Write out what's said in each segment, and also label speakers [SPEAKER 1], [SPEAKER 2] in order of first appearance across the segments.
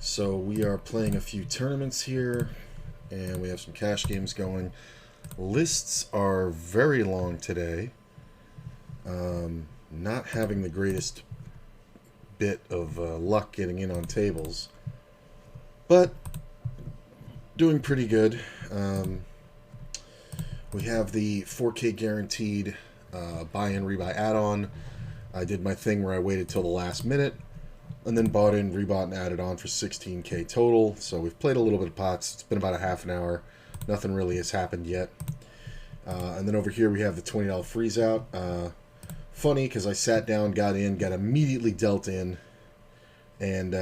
[SPEAKER 1] So we are playing a few tournaments here, and we have some cash games going. Lists are very long today. Not having the greatest bit of luck getting in on tables, but doing pretty good. We have the 4K guaranteed buy-in, rebuy add-on. I did my thing where I waited till the last minute and then bought in, rebought, and added on for 16K total. So we've played a little bit of pots. It's been about a half an hour. Nothing really has happened yet. And then over here we have the $20 freeze out. Funny because I sat down, got in, got immediately dealt in, and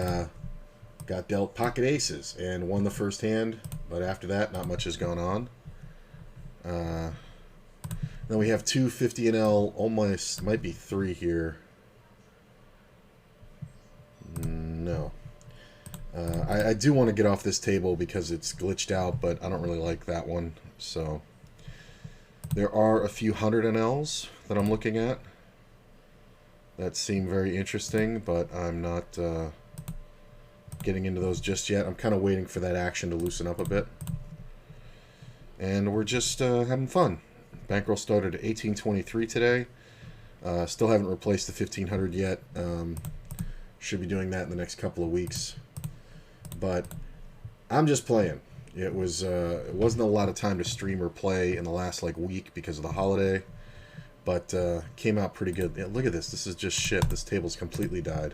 [SPEAKER 1] got dealt pocket aces and won the first hand. But after that, not much has gone on. Then we have two 50NL, almost, might be three here. No. I do want to get off this table because it's glitched out, but I don't really like that one. So there are a few 100NLs that I'm looking at that seem very interesting, but I'm not getting into those just yet. I'm kind of waiting for that action to loosen up a bit. And we're just having fun. Bankroll started at 1823 today. Still haven't replaced the 1500 yet. Should be doing that in the next couple of weeks. But I'm just playing. It wasn't a lot of time to stream or play in the last week because of the holiday, but came out pretty good. Yeah, look at this. This is just shit. This table's completely died.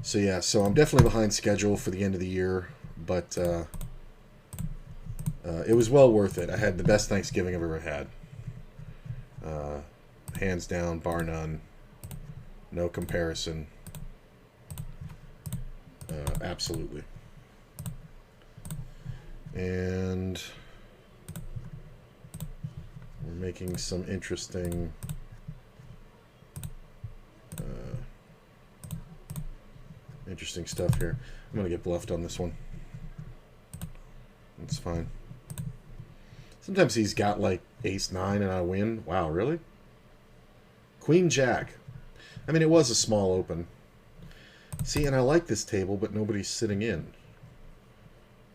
[SPEAKER 1] So yeah, so I'm definitely behind schedule for the end of the year, but it was well worth it. I had the best Thanksgiving I've ever had. Hands down, bar none. No comparison. Absolutely. And we're making some interesting stuff here. I'm gonna get bluffed on this one. That's fine. Sometimes he's got ace-9 and I win. Wow, really? Queen-jack. I mean, it was a small open. See, and I like this table, but nobody's sitting in.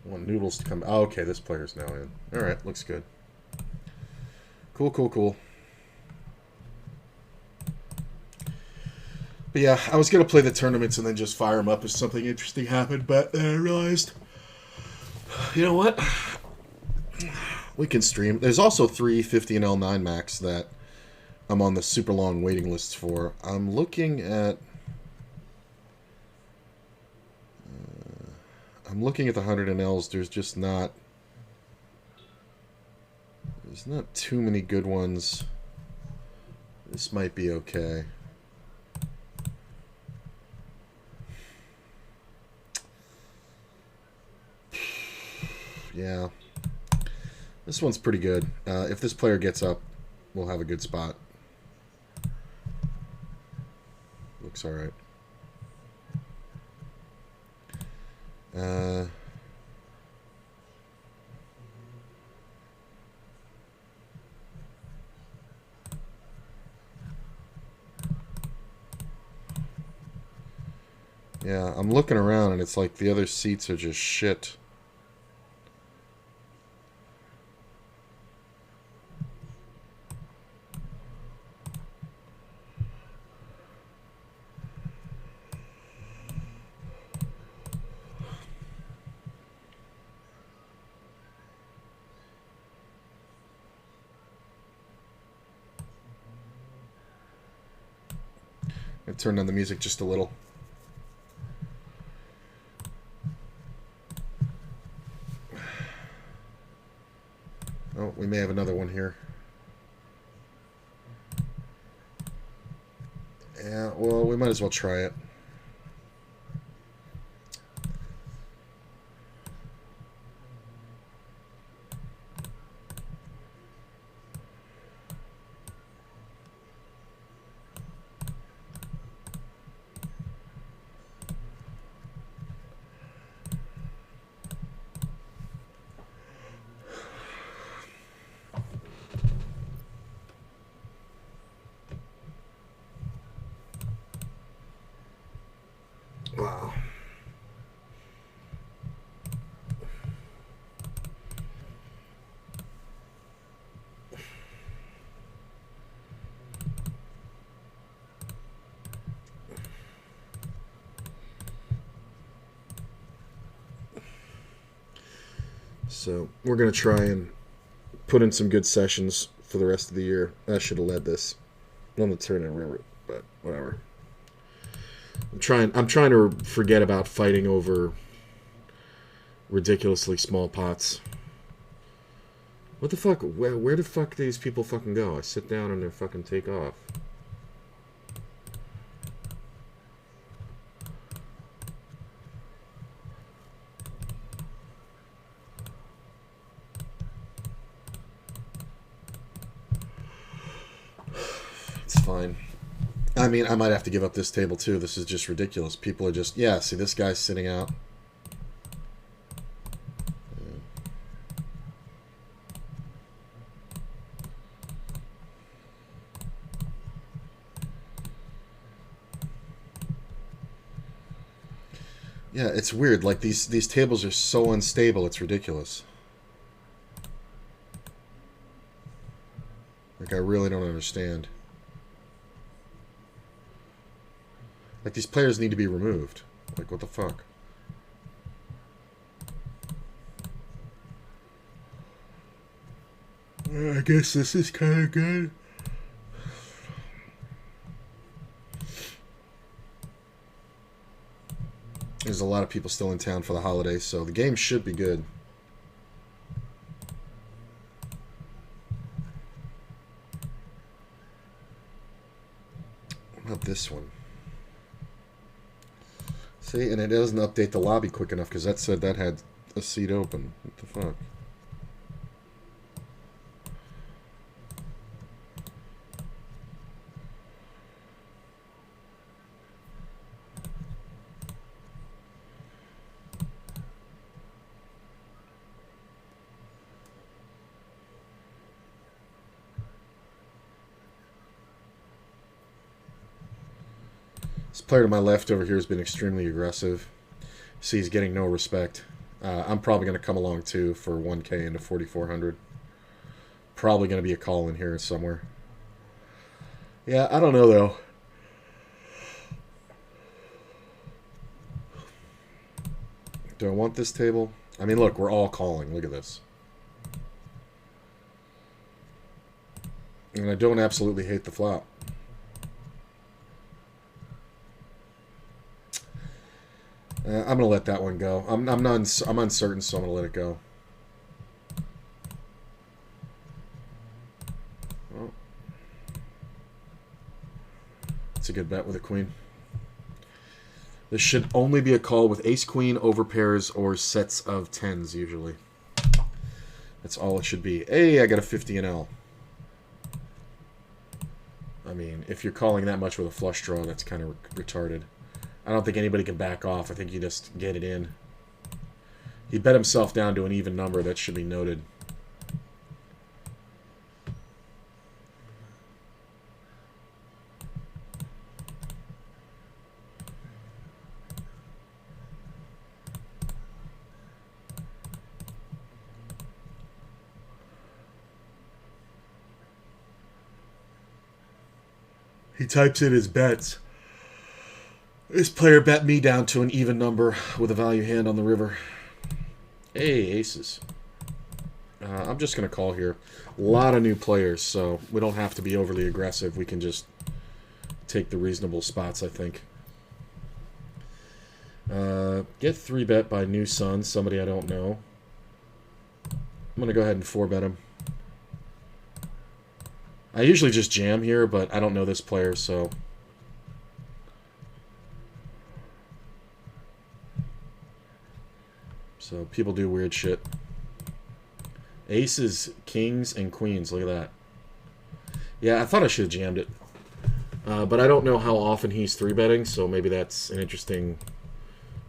[SPEAKER 1] I want noodles to come. Oh, okay, this player's now in. Alright, looks good. Cool, cool, cool. But yeah, I was going to play the tournaments and then just fire them up if something interesting happened, but then I realized, you know what? We can stream. There's also 3 50NL 9 max that I'm on the super long waiting lists for. I'm looking at the 100NLs. There's just not too many good ones. This might be okay. Yeah. This one's pretty good. If this player gets up, we'll have a good spot. Looks alright. Yeah, I'm looking around and it's like the other seats are just shit. I turned on the music just a little. Oh, we may have another one here. Yeah, well, we might as well try it. Wow. So we're going to try and put in some good sessions for the rest of the year. I should have led this on the turn and river, but whatever. I'm trying to forget about fighting over ridiculously small pots. What the fuck? Where the fuck do these people fucking go? I sit down and they fucking take off. It's fine. I mean, I might have to give up this table too. This is just ridiculous. People are just, yeah, see this guy's sitting out. Yeah, it's weird. Like, these tables are so unstable, it's ridiculous. Like, I really don't understand. Like, these players need to be removed. Like, what the fuck? I guess this is kind of good. There's a lot of people still in town for the holidays, so the game should be good. What about this one? See, and it doesn't update the lobby quick enough because that said that had a seat open. What the fuck? This player to my left over here has been extremely aggressive. See, he's getting no respect. I'm probably going to come along too for 1K into 4,400. Probably going to be a call in here somewhere. Yeah, I don't know though. Do I want this table? I mean, look, we're all calling. Look at this. And I don't absolutely hate the flop. I'm gonna let that one go. I'm uncertain, so I'm gonna let it go. Oh. It's a good bet with a queen. This should only be a call with ace queen, over pairs, or sets of tens usually. That's all it should be. Hey, I got a 50 and L. I mean, if you're calling that much with a flush draw, that's kind of retarded. I don't think anybody can back off. I think you just get it in. He bet himself down to an even number. That should be noted. He types in his bets. This player bet me down to an even number with a value hand on the river. Hey, aces. I'm just going to call here. A lot of new players, so we don't have to be overly aggressive. We can just take the reasonable spots, I think. Get 3-bet by New Sun, somebody I don't know. I'm going to go ahead and 4-bet him. I usually just jam here, but I don't know this player, so... So people do weird shit. Aces, kings, and queens. Look at that. Yeah, I thought I should have jammed it. But I don't know how often he's 3-betting, so maybe that's an interesting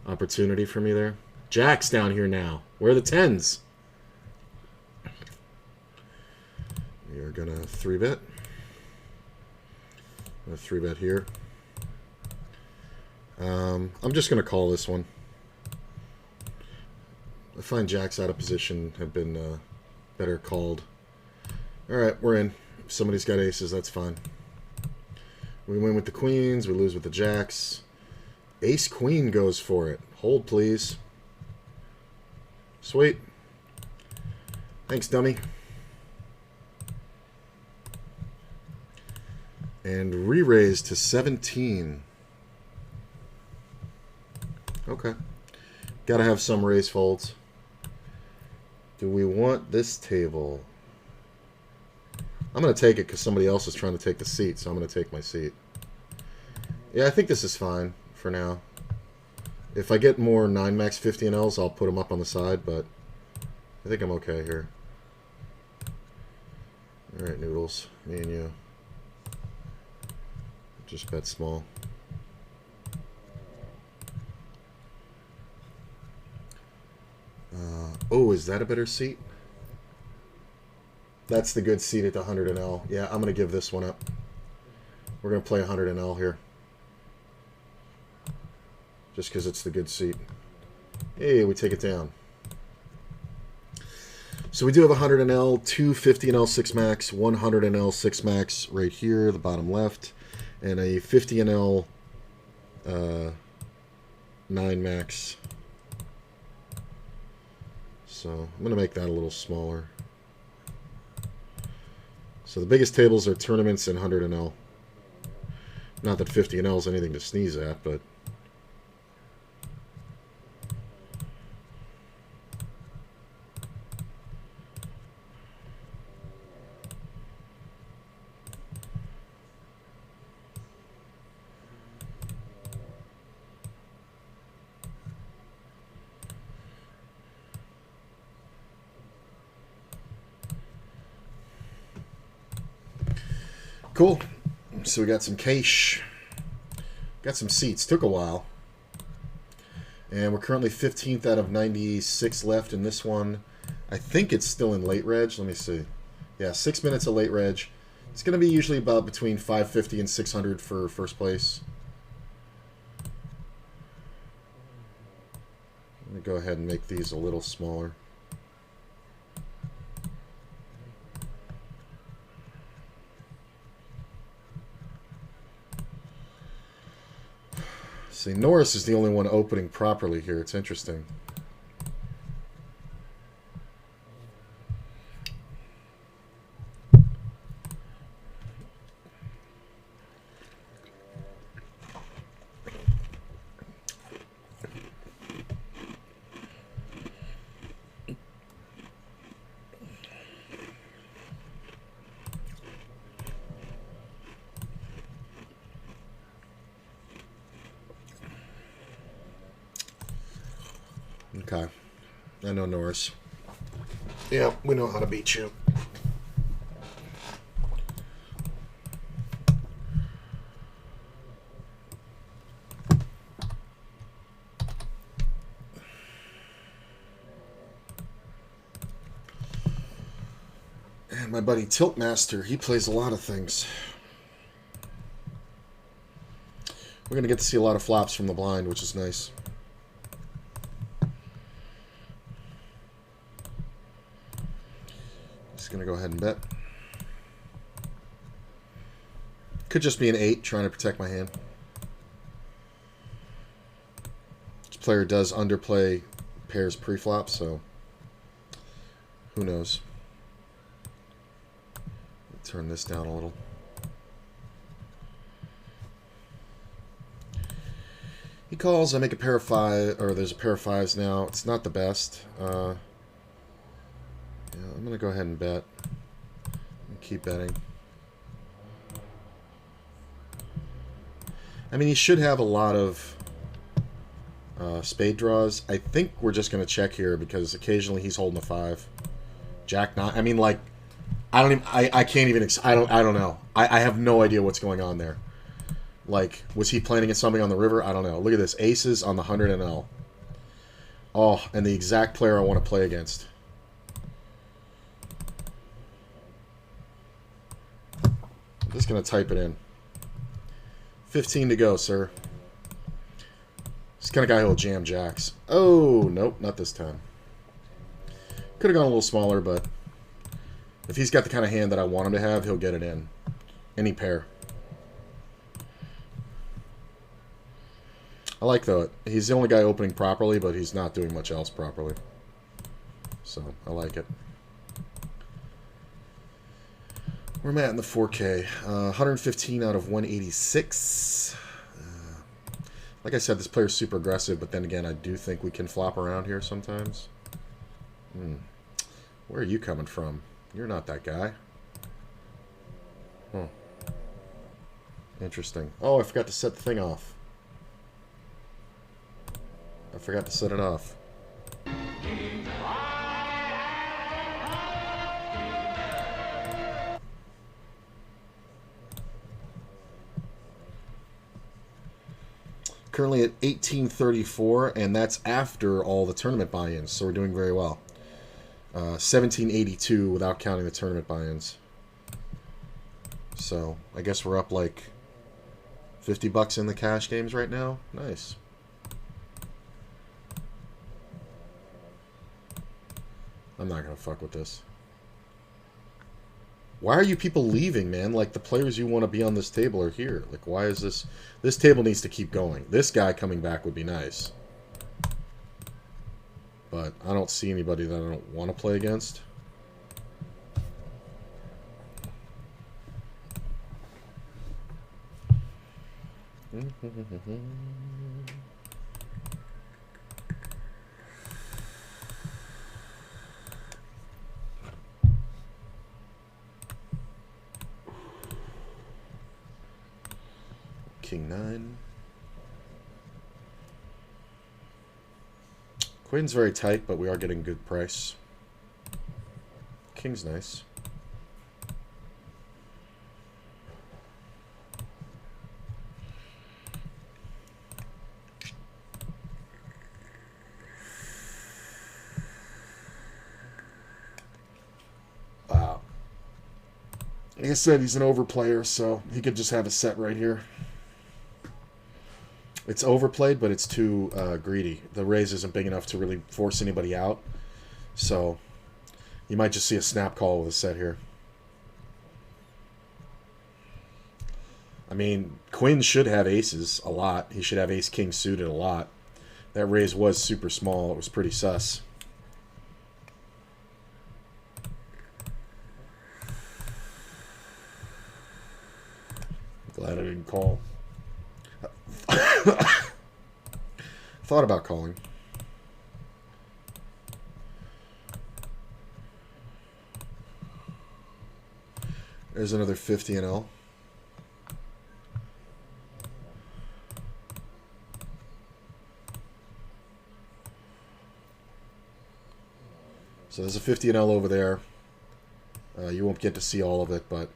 [SPEAKER 1] opportunity for me there. Jack's down here now. Where are the 10s? We are going to 3-bet. I'm going to 3-bet here. I'm just going to call this one. I find jacks out of position have been better called. Alright, we're in. If somebody's got aces, that's fine. We win with the queens, we lose with the jacks. Ace-queen goes for it. Hold, please. Sweet. Thanks, dummy. And re-raise to 17. Okay. Gotta have some raise folds. Do we want this table? I'm going to take it because somebody else is trying to take the seat, so I'm going to take my seat. Yeah, I think this is fine for now. If I get more 9 max 50 and Ls, I'll put them up on the side, but I think I'm okay here. Alright, Noodles. Me and you. Just bet small. Oh, is that a better seat? That's the good seat at the 100 and L. Yeah, I'm going to give this one up. We're going to play 100 and L here. Just because it's the good seat. Hey, we take it down. So we do have 100 and L, 250 and L 6 max, 100 and L 6 max right here, the bottom left, and a 50 and L 9 max. So I'm going to make that a little smaller. So the biggest tables are tournaments and 100 and L. Not that 50 and L is anything to sneeze at, but... Cool. So we got some cash. Got some seats. Took a while. And we're currently 15th out of 96 left in this one. I think it's still in late reg. Let me see. Yeah, 6 minutes of late reg. It's going to be usually about between 550 and 600 for first place. Let me go ahead and make these a little smaller. See, Norris is the only one opening properly here. It's interesting. Okay. I know Norris. Yeah, we know how to beat you. And my buddy Tiltmaster, he plays a lot of things. We're going to get to see a lot of flops from the blind, which is nice. Gonna go ahead and bet. Could just be an 8, trying to protect my hand. This player does underplay pairs pre-flop, so who knows. Turn this down a little. He calls. I make a pair of 5, or there's a pair of 5s now. It's not the best. Yeah, I'm going to go ahead and bet. And keep betting. I mean, he should have a lot of spade draws. I think we're just going to check here because occasionally he's holding a 5. Jack 9. I mean, like, I don't even, I can't even, I don't know. I have no idea what's going on there. Like, was he playing against somebody on the river? I don't know. Look at this. Aces on the 100 and L. Oh, and the exact player I want to play against. Just going to type it in. 15 to go, sir. This kind of guy who will jam jacks. Oh, nope, not this time. Could have gone a little smaller, but if he's got the kind of hand that I want him to have, he'll get it in. Any pair. I like, though, he's the only guy opening properly, but he's not doing much else properly. So, I like it. Where am I at in the 4K? 115 out of 186. Like I said, this player's super aggressive, but then again, I do think we can flop around here sometimes. Where are you coming from? You're not that guy. Huh. Interesting. Oh, I forgot to set the thing off. I forgot to set it off. Currently at 1834, and that's after all the tournament buy-ins, so we're doing very well. 1782 without counting the tournament buy-ins. So I guess we're up like 50 bucks in the cash games right now. Nice. I'm not gonna fuck with this. Why are you people leaving, man? Like, the players you want to be on this table are here. Like, why is this... This table needs to keep going. This guy coming back would be nice. But I don't see anybody that I don't want to play against. King 9. Queen's very tight, but we are getting good price. King's nice. Wow. Like I said, he's an overplayer, so he could just have a set right here. It's overplayed, but it's too greedy. The raise isn't big enough to really force anybody out. So you might just see a snap call with a set here. I mean, Quinn should have aces a lot. He should have ace-king suited a lot. That raise was super small. It was pretty sus. Glad I didn't call. Thought about calling. There's another 50 and L. So there's a 50 and L over there. You won't get to see all of it, but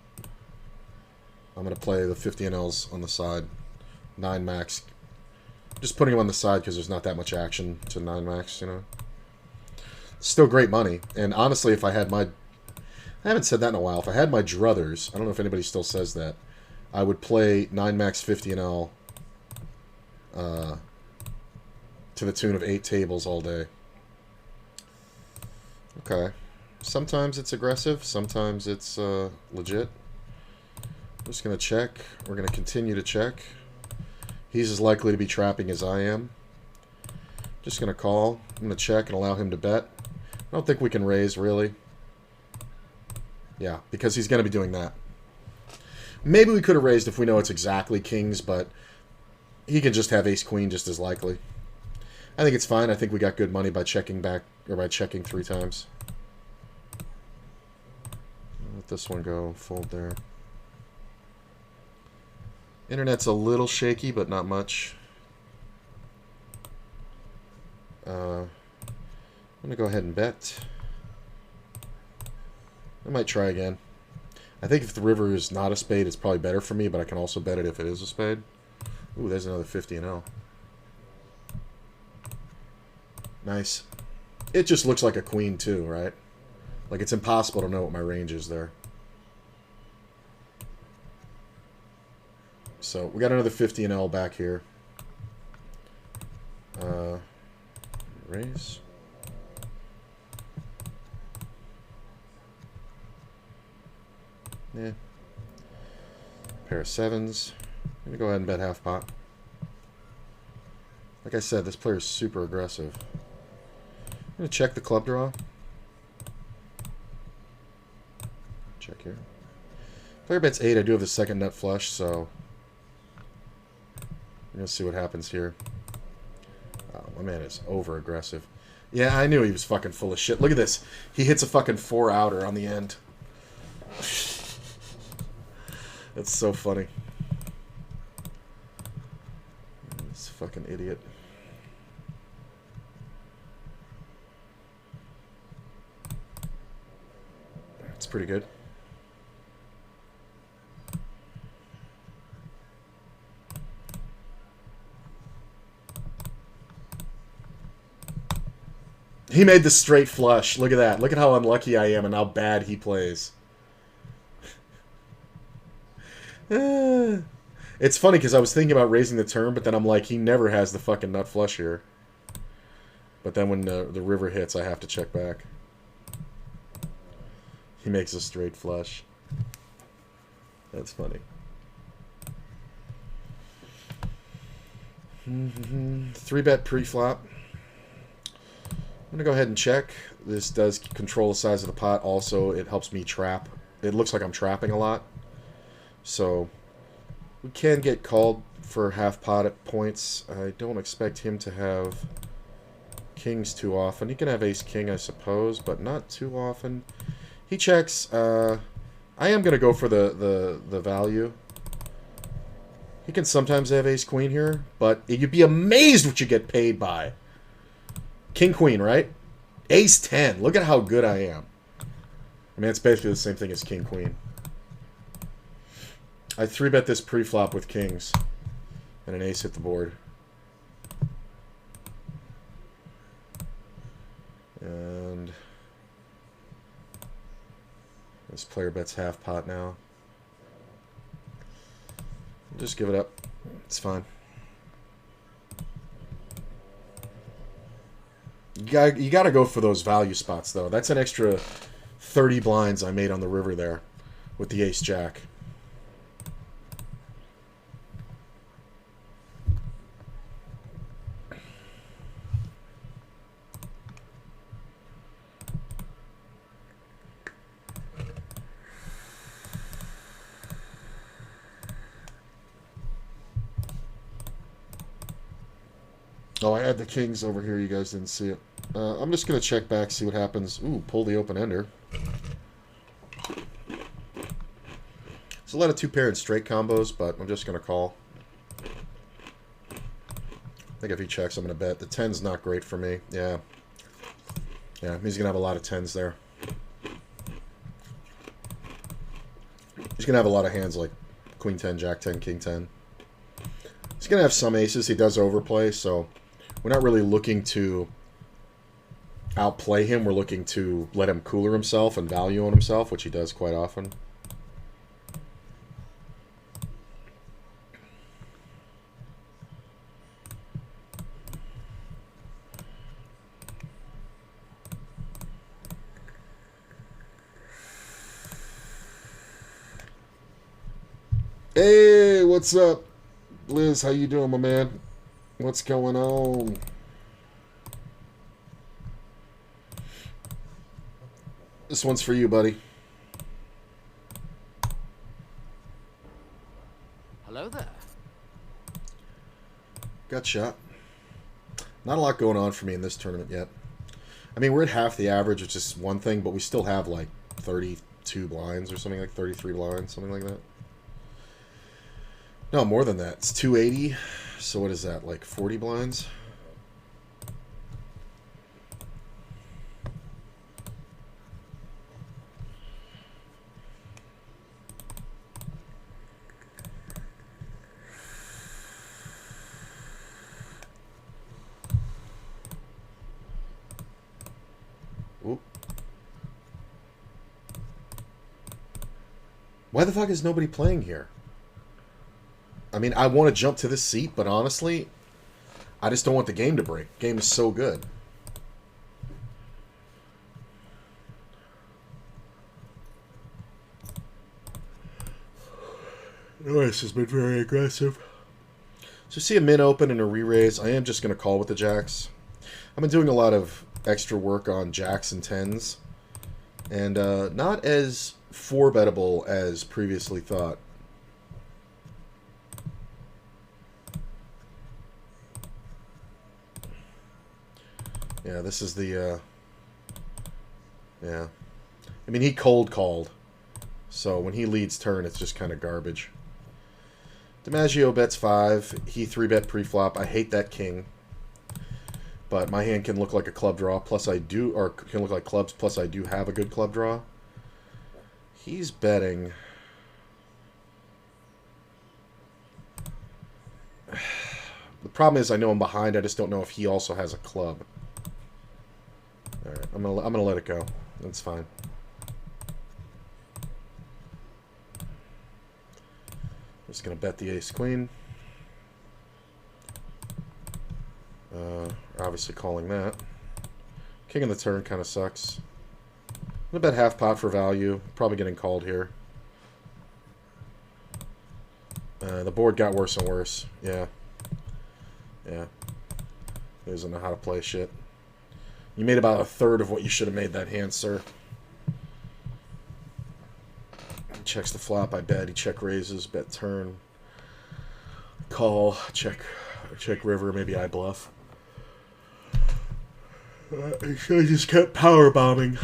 [SPEAKER 1] I'm going to play the 50 and Ls on the side. 9 max. Just putting them on the side because there's not that much action to 9 max, you know. Still great money. And honestly, if I had my... I haven't said that in a while. If I had my druthers, I don't know if anybody still says that, I would play 9 max 50 and L to the tune of 8 tables all day. Okay. Sometimes it's aggressive. Sometimes it's legit. I'm just going to check. We're going to continue to check. He's as likely to be trapping as I am. Just going to call. I'm going to check and allow him to bet. I don't think we can raise, really. Yeah, because he's going to be doing that. Maybe we could have raised if we know it's exactly kings, but he can just have ace-queen just as likely. I think it's fine. I think we got good money by checking back, or by checking 3 times. Let this one go. Fold there. Internet's a little shaky, but not much. I'm going to go ahead and bet. I might try again. I think if the river is not a spade, it's probably better for me, but I can also bet it if it is a spade. Ooh, there's another 50 and L. Nice. It just looks like a queen too, right? Like, it's impossible to know what my range is there. So we got another 50 and L back here. Raise. Yeah. Pair of 7s. I'm gonna go ahead and bet half pot. Like I said, this player is super aggressive. I'm gonna check the club draw. Check here. Player bet's 8. I do have the second nut flush, so we're gonna see what happens here. Oh, my man is over aggressive. Yeah, I knew he was fucking full of shit. Look at this. He hits a fucking 4-outer on the end. That's so funny. This fucking idiot. It's pretty good. He made the straight flush. Look at that. Look at how unlucky I am and how bad he plays. It's funny because I was thinking about raising the turn, but then I'm like, he never has the fucking nut flush here. But then when the river hits, I have to check back. He makes a straight flush. That's funny. 3-bet pre-flop. I'm going to go ahead and check. This does control the size of the pot. Also, it helps me trap. It looks like I'm trapping a lot. So, we can get called for half pot at points. I don't expect him to have kings too often. He can have ace-king, I suppose, but not too often. He checks. I am going to go for the value. He can sometimes have ace-queen here, but you'd be amazed what you get paid by. King-queen, right? Ace-10. Look at how good I am. I mean, it's basically the same thing as king-queen. I 3-bet this pre-flop with kings. And an ace hit the board. And this player bets half pot now. Just give it up. It's fine. You gotta go for those value spots, though. That's an extra 30 blinds I made on the river there with the ace-jack. Oh, I had the kings over here. You guys didn't see it. I'm just going to check back, see what happens. Ooh, pull the open-ender. There's a lot of two-pair and straight combos, but I'm just going to call. I think if he checks, I'm going to bet. The 10's not great for me. Yeah. Yeah, he's going to have a lot of 10s there. He's going to have a lot of hands like Queen 10, Jack 10, King 10. He's going to have some aces. He does overplay, so we're not really looking to outplay him. We're looking to let him cooler himself and value on himself, which he does quite often. Hey, what's up? Liz, how you doing, my man? What's going on? This one's for you, buddy.
[SPEAKER 2] Hello there.
[SPEAKER 1] Got shot. Not a lot going on for me in this tournament yet. I mean, we're at half the average, which is one thing, but we still have like 32 blinds or something, like 33 blinds, something like that. No, more than that. It's 280. So what is that, like 40 blinds? Whoop. Why the fuck is nobody playing here? I mean, I want to jump to this seat, but honestly, I just don't want the game to break. The game is so good. This has been very aggressive. So see a min open and a re-raise. I am just going to call with the jacks. I've been doing a lot of extra work on jacks and tens. And not as 4 bettable as previously thought. Yeah, this is the, yeah. I mean, he cold called. So when he leads turn, it's just kind of garbage. DiMaggio bets 5. He 3-bet pre-flop. I hate that king. But my hand can look like a club draw. Plus I do, or can look like clubs. Plus I do have a good club draw. He's betting. The problem is I know I'm behind. I just don't know if he also has a club. All right, I'm gonna let it go. That's fine. I'm just gonna bet the ace queen. Obviously calling that. King of the turn kind of sucks. I'm gonna bet half pot for value. Probably getting called here. The board got worse and worse. Yeah. Yeah. He doesn't know how to play shit. You made about a third of what you should have made that hand, sir. He checks the flop, I bet. He check raises, bet turn. Call, check river, maybe I bluff. He should have just kept power bombing.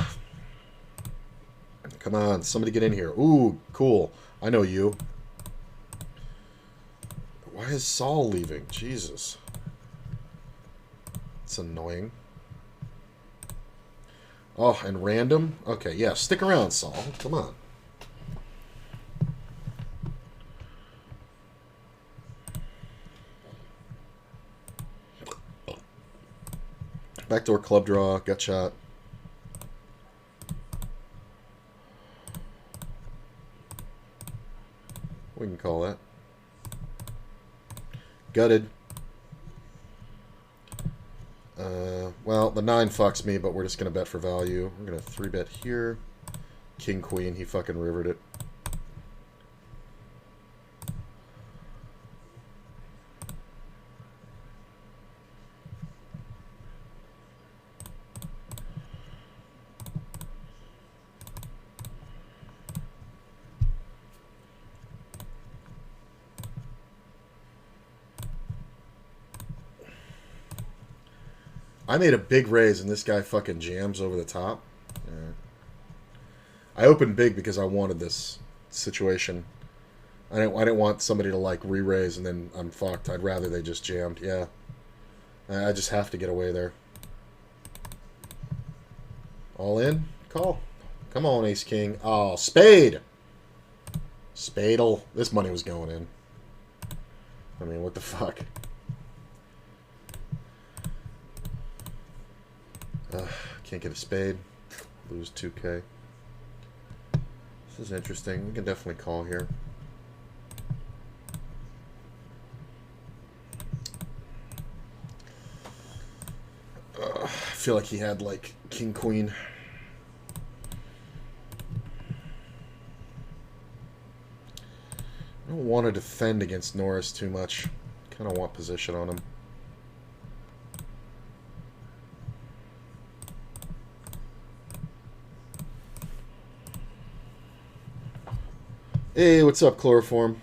[SPEAKER 1] Come on, somebody get in here. Ooh, cool. I know you. Why is Saul leaving? Jesus. It's annoying. Oh, and random? Okay, yeah, stick around, Saul. Come on. Backdoor club draw, gut shot. We can call that. Gutted. Well, the 9 fucks me, but we're just going to bet for value. We're going to 3-bet here. King, queen. He fucking rivered it. I made a big raise, and this guy fucking jams over the top. Yeah. I opened big because I wanted this situation. I didn't want somebody to, like, re-raise and then I'm fucked. I'd rather they just jammed. Yeah. I just have to get away there. All in? Call. Come on, ace-king. Oh, spade! Spadel. This money was going in. I mean, what the fuck? Can't get a spade. Lose 2K. This is interesting. We can definitely call here. I feel like he had, like, king, queen. I don't want to defend against Norris too much. Kind of want position on him. Hey, what's up, Chloroform?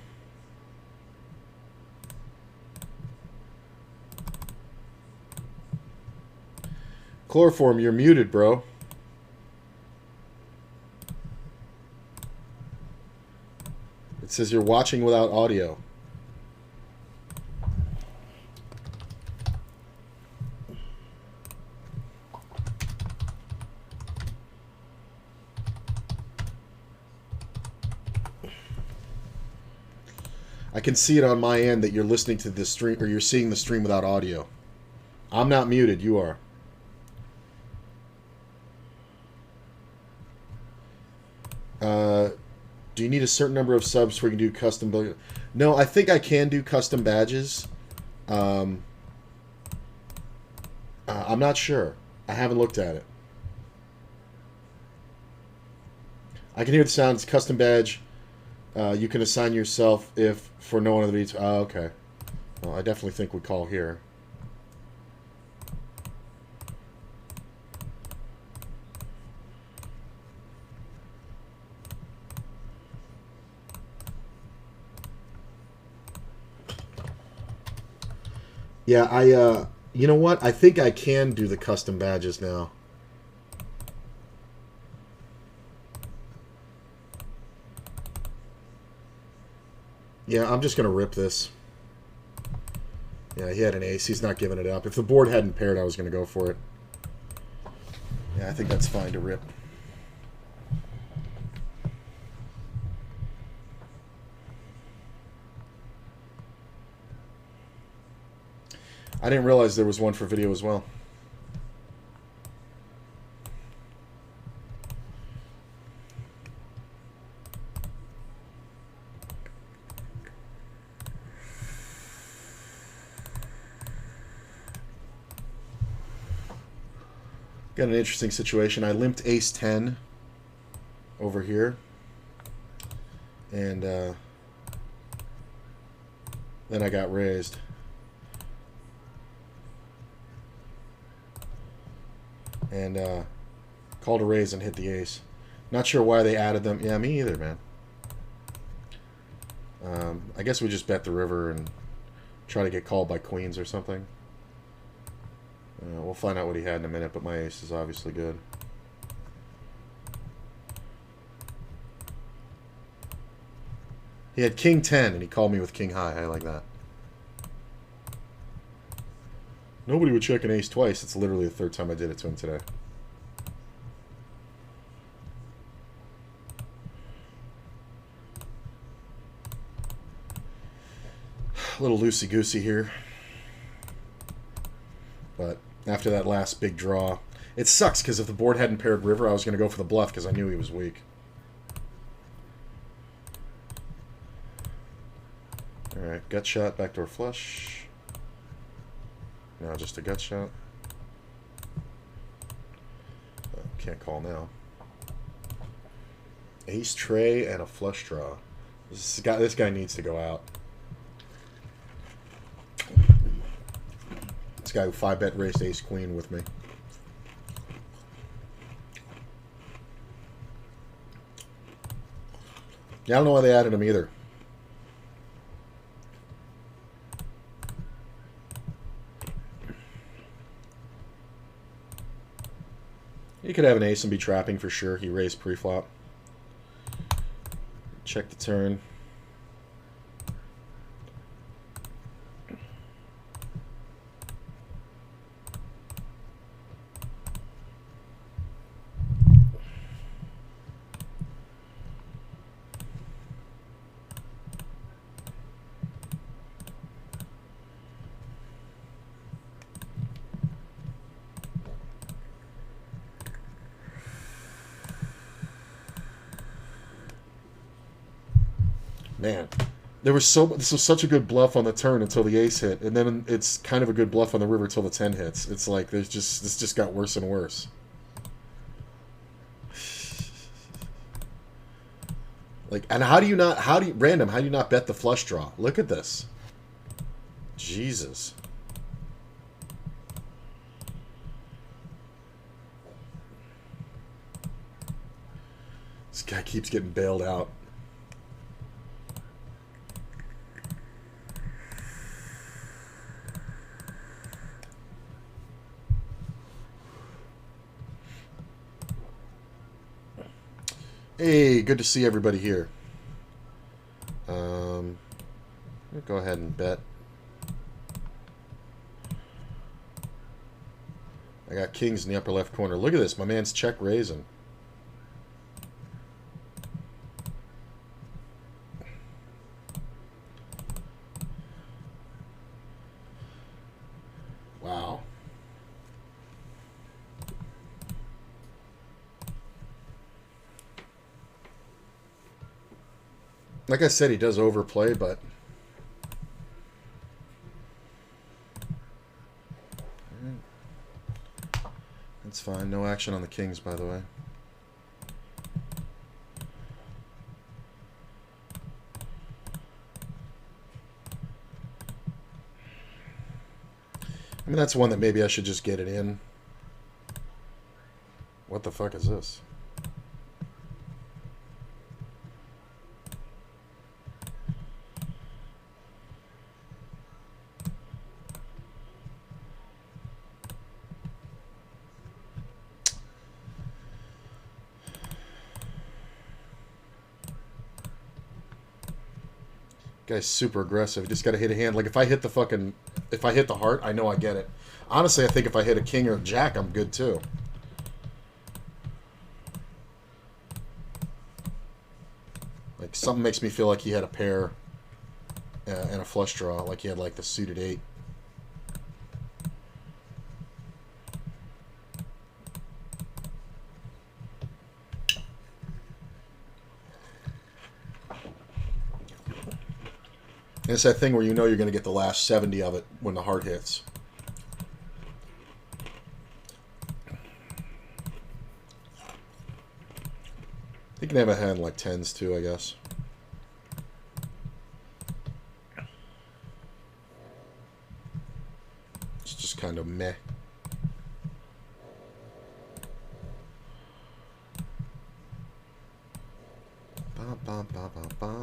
[SPEAKER 1] Chloroform, you're muted, bro. It says you're watching without audio. I can see it on my end that you're listening to this stream, or you're seeing the stream without audio. I'm not muted, you are. Do you need a certain number of subs before you can do custom build? No, I think I can do custom badges. I'm not sure. I haven't looked at it. I can hear the sounds. Custom badge. You can assign yourself if for no one of the beats. Oh, okay. Well, I definitely think we call here. Yeah, you know what? I think I can do the custom badges now. Yeah, I'm just going to rip this. Yeah, he had an ace. He's not giving it up. If the board hadn't paired, I was going to go for it. Yeah, I think that's fine to rip. I didn't realize there was one for video as well. Got an interesting situation. I limped ace 10 over here. And then I got raised. And called a raise and hit the ace. Not sure why they added them. Yeah, me either, man. I guess we just bet the river and try to get called by queens or something. We'll find out what he had in a minute, but my ace is obviously good. He had king 10 and he called me with king high. I like that. Nobody would check an ace twice. It's literally the third time I did it to him today. A little loosey-goosey here. But after that last big draw, it sucks because if the board hadn't paired river, I was going to go for the bluff because I knew he was weak. Alright, gut shot, backdoor flush. Now just a gut shot. Can't call now. Ace tray and a flush draw. This guy needs to go out. This guy who 5-bet raised ace queen with me. Yeah, I don't know why they added him either. He could have an ace and be trapping for sure. He raised pre-flop. Check the turn. Man, this was such a good bluff on the turn until the ace hit, and then it's kind of a good bluff on the river till the 10 hits. It's like this just got worse and worse. Like, and how do you not bet the flush draw? Look at this. Jesus. This guy keeps getting bailed out. Hey, good to see everybody here. Go ahead and bet. I got kings in the upper left corner. Look at this. My man's check raising. Wow. Like I said, he does overplay, but that's fine. No action on the kings, by the way. I mean, that's one that maybe I should just get it in. What the fuck is this? Guy's super aggressive. Just got to hit a hand. Like, if I hit the heart, I know I get it. Honestly, I think if I hit a king or a jack, I'm good too. Like, something makes me feel like he had a pair and a flush draw. Like he had, like, the suited 8. And it's that thing where you know you're going to get the last 70 of it when the heart hits. You can have a hand like 10s too, I guess. It's just kind of meh. Ba, ba, ba, ba, ba.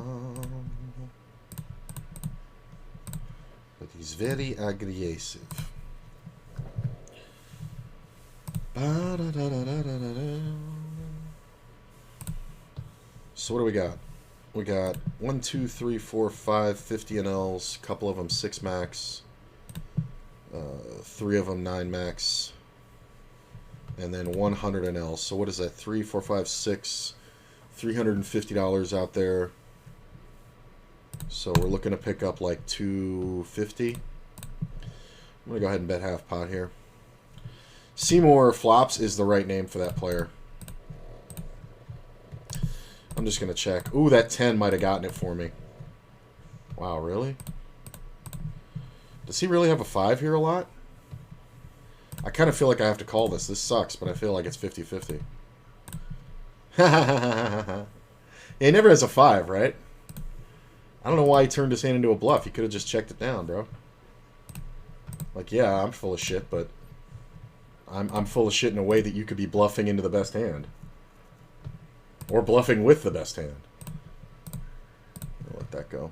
[SPEAKER 1] But he's very aggressive. So what do we got? We got 1, 2, 3, 4, 5 50 NLs, a couple of them 6 max, 3 of them 9 max, and then 100 NLs. So what is that? 3, 4, 5, 6, $350 out there. So we're looking to pick up like 250. I'm gonna go ahead and bet half pot here. Seymour Flops is the right name for that player. I'm just going to check. Ooh, that 10 might have gotten it for me. Wow, really? Does he really have a 5 here a lot? I kind of feel like I have to call this. This sucks, but I feel like it's 50-50. Yeah, he never has a 5, right? I don't know why he turned his hand into a bluff. He could have just checked it down, bro. Like, yeah, I'm full of shit, but I'm full of shit in a way that you could be bluffing into the best hand. Or bluffing with the best hand. I'll let that go.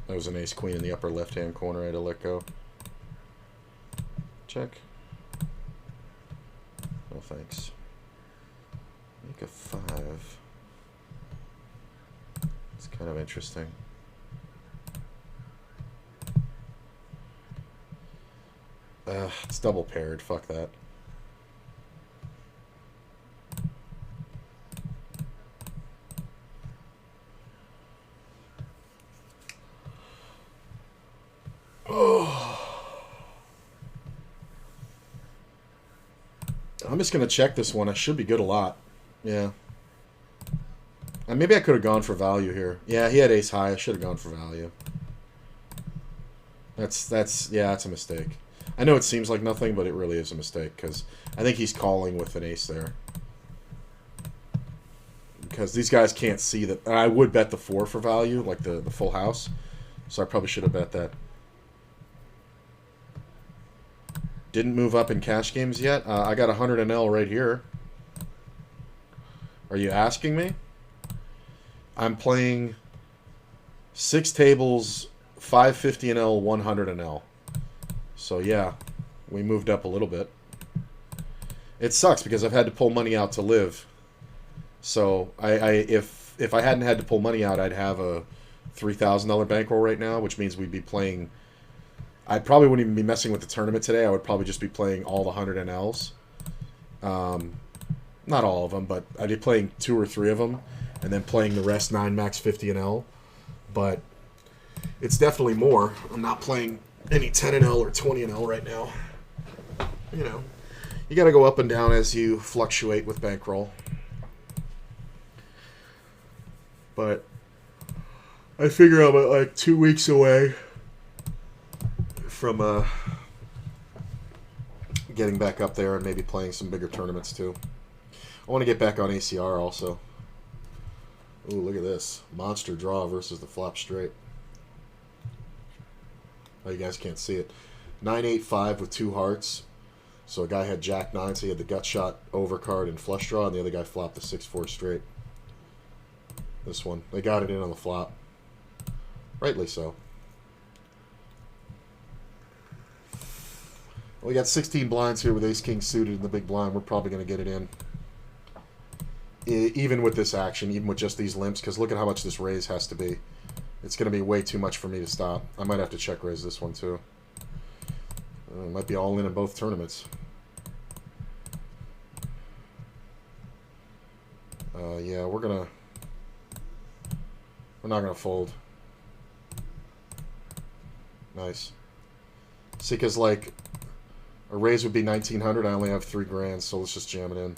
[SPEAKER 1] That was an ace-queen in the upper left-hand corner I had to let go. Check. No thanks. Make a 5. It's kind of interesting. It's double paired. Fuck that. I'm just going to check this one. I should be good a lot. Yeah. And maybe I could have gone for value here. Yeah, he had ace high. I should have gone for value. That's a mistake. I know it seems like nothing, but it really is a mistake because I think he's calling with an ace there. Because these guys can't see that. I would bet the 4 for value, like the full house. So I probably should have bet that. Didn't move up in cash games yet. I got 100 NL right here. Are you asking me? I'm playing 6 tables, 550 NL, 100 NL. So yeah, we moved up a little bit. It sucks because I've had to pull money out to live. So if I hadn't had to pull money out, I'd have a $3,000 bankroll right now, which means we'd be playing. I probably wouldn't even be messing with the tournament today. I would probably just be playing all the 100 NLs. Not all of them, but I'd be playing 2 or 3 of them, and then playing the rest 9 max 50 NL. But it's definitely more. I'm not playing any 10 NL or 20 NL right now. You know, you got to go up and down as you fluctuate with bankroll. But I figure I'm like 2 weeks away from getting back up there and maybe playing some bigger tournaments too. I want to get back on ACR also. Ooh, look at this. Monster draw versus the flop straight. Oh, you guys can't see it. 9-8-5 with 2 hearts. So a guy had Jack 9, so he had the gut shot overcard and flush draw, and the other guy flopped the 6-4 straight. This one. They got it in on the flop. Rightly so. We got 16 blinds here with ace-king suited in the big blind. We're probably going to get it in. even with this action, even with just these limps, because look at how much this raise has to be. It's going to be way too much for me to stop. I might have to check raise this one too. Might be all in both tournaments. Yeah, we're not gonna fold. Nice. See, because like a raise would be 1900. I only have 3 grand, so let's just jam it in.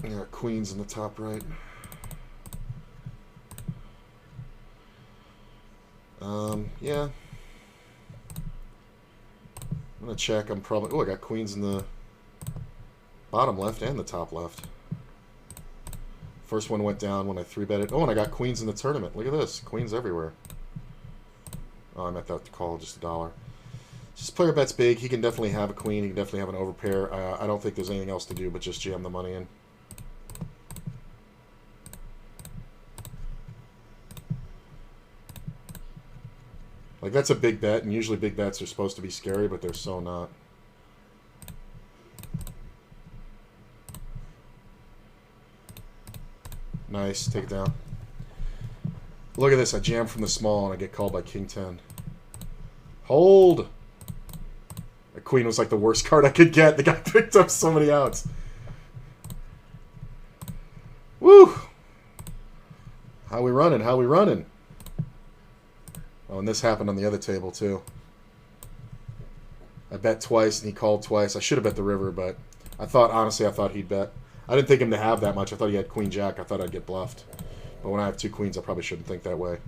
[SPEAKER 1] Yeah, queens in the top right. Yeah. I'm gonna check. I'm probably. Oh, I got queens in the bottom left and the top left. First one went down when I 3-bet it. Oh, and I got queens in the tournament. Look at this. Queens everywhere. Oh, I meant that to call just $1. This player bets big. He can definitely have a queen. He can definitely have an overpair. I don't think there's anything else to do but just jam the money in. Like, that's a big bet, and usually big bets are supposed to be scary, but they're so not. Nice. Take it down. Look at this. I jam from the small, and I get called by King 10. Hold! The queen was like the worst card I could get. The guy picked up so many outs. Woo! How we running? How we running? Oh, and this happened on the other table, too. I bet twice, and he called twice. I should have bet the river, but honestly, I thought he'd bet. I didn't think him to have that much. I thought he had queen jack. I thought I'd get bluffed. But when I have 2 queens, I probably shouldn't think that way.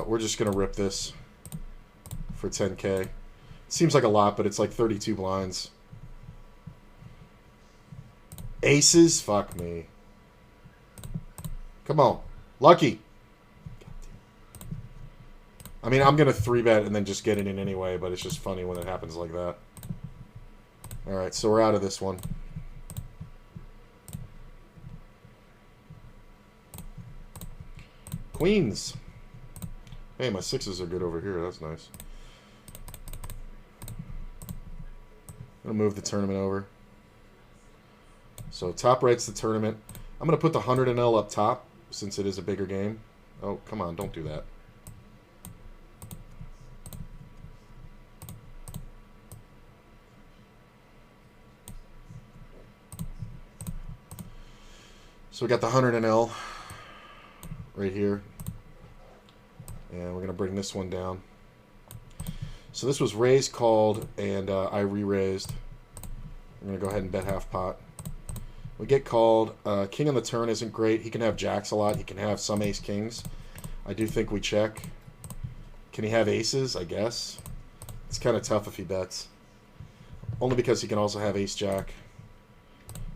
[SPEAKER 1] We're just going to rip this for 10K. Seems like a lot, but it's like 32 blinds. Aces? Fuck me. Come on. Lucky. I mean, I'm going to 3-bet and then just get it in anyway, but it's just funny when it happens like that. Alright, so we're out of this one. Queens. Hey, my 6s are good over here. That's nice. I'm going to move the tournament over. So top right's the tournament. I'm going to put the 100 NL up top since it is a bigger game. Oh, come on. Don't do that. So we got the 100 NL right here. And we're going to bring this one down. So this was raised, called, and I re-raised. I'm going to go ahead and bet half pot. We get called. King on the turn isn't great. He can have jacks a lot. He can have some ace kings. I do think we check. Can he have aces? I guess. It's kind of tough if he bets. Only because he can also have ace jack.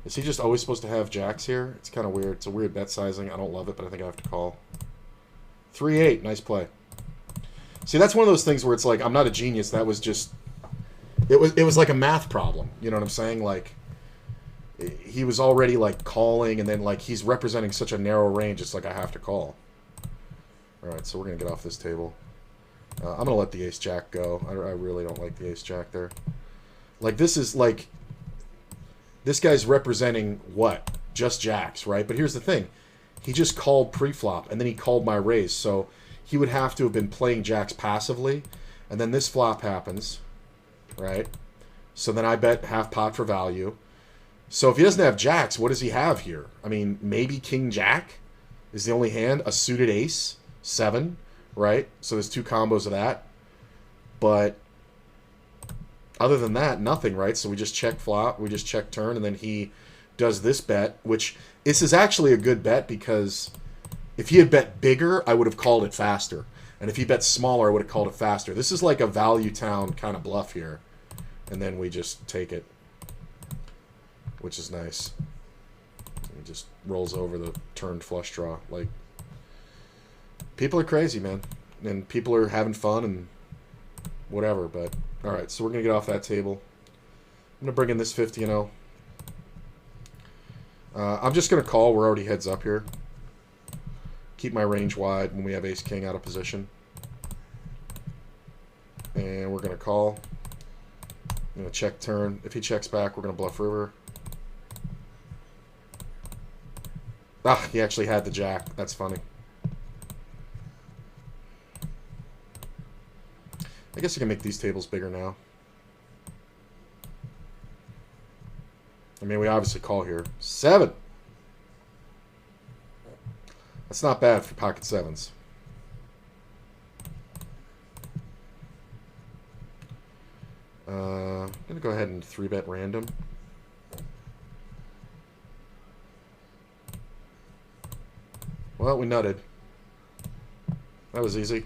[SPEAKER 1] Is he just always supposed to have jacks here? It's kind of weird. It's a weird bet sizing. I don't love it, but I think I have to call. 3-8. Nice play. See, that's one of those things where it's like, I'm not a genius. That was just... It was like a math problem. You know what I'm saying? Like, he was already, like, calling, and then, like, he's representing such a narrow range, it's like I have to call. Alright, so we're going to get off this table. I'm going to let the ace-jack go. I really don't like the ace-jack there. Like, this is, like... This guy's representing what? Just jacks, right? But here's the thing. He just called pre-flop, and then he called my raise, so he would have to have been playing jacks passively, and then this flop happens, right? So then I bet half pot for value. So if he doesn't have jacks, what does he have here? I mean, maybe king jack is the only hand. A suited ace, 7, right? So there's 2 combos of that. But other than that, nothing, right? So we just check flop, we just check turn, and then he does this bet, which this is actually a good bet because if he had bet bigger, I would have called it faster. And if he bet smaller, I would have called it faster. This is like a value town kind of bluff here. And then we just take it, which is nice. He just rolls over the turned flush draw. Like, People are crazy, man. And people are having fun and whatever. But, all right, so we're going to get off that table. I'm going to bring in this 50-0. I'm just going to call. We're already heads up here. Keep my range wide when we have ace-king out of position. And we're going to call. I'm going to check turn. If he checks back, we're going to bluff river. Ah, he actually had the jack. That's funny. I guess I can make these tables bigger now. I mean, we obviously call here. 7! That's not bad for pocket sevens. I'm going to go ahead and 3-bet random. Well, we nutted. That was easy.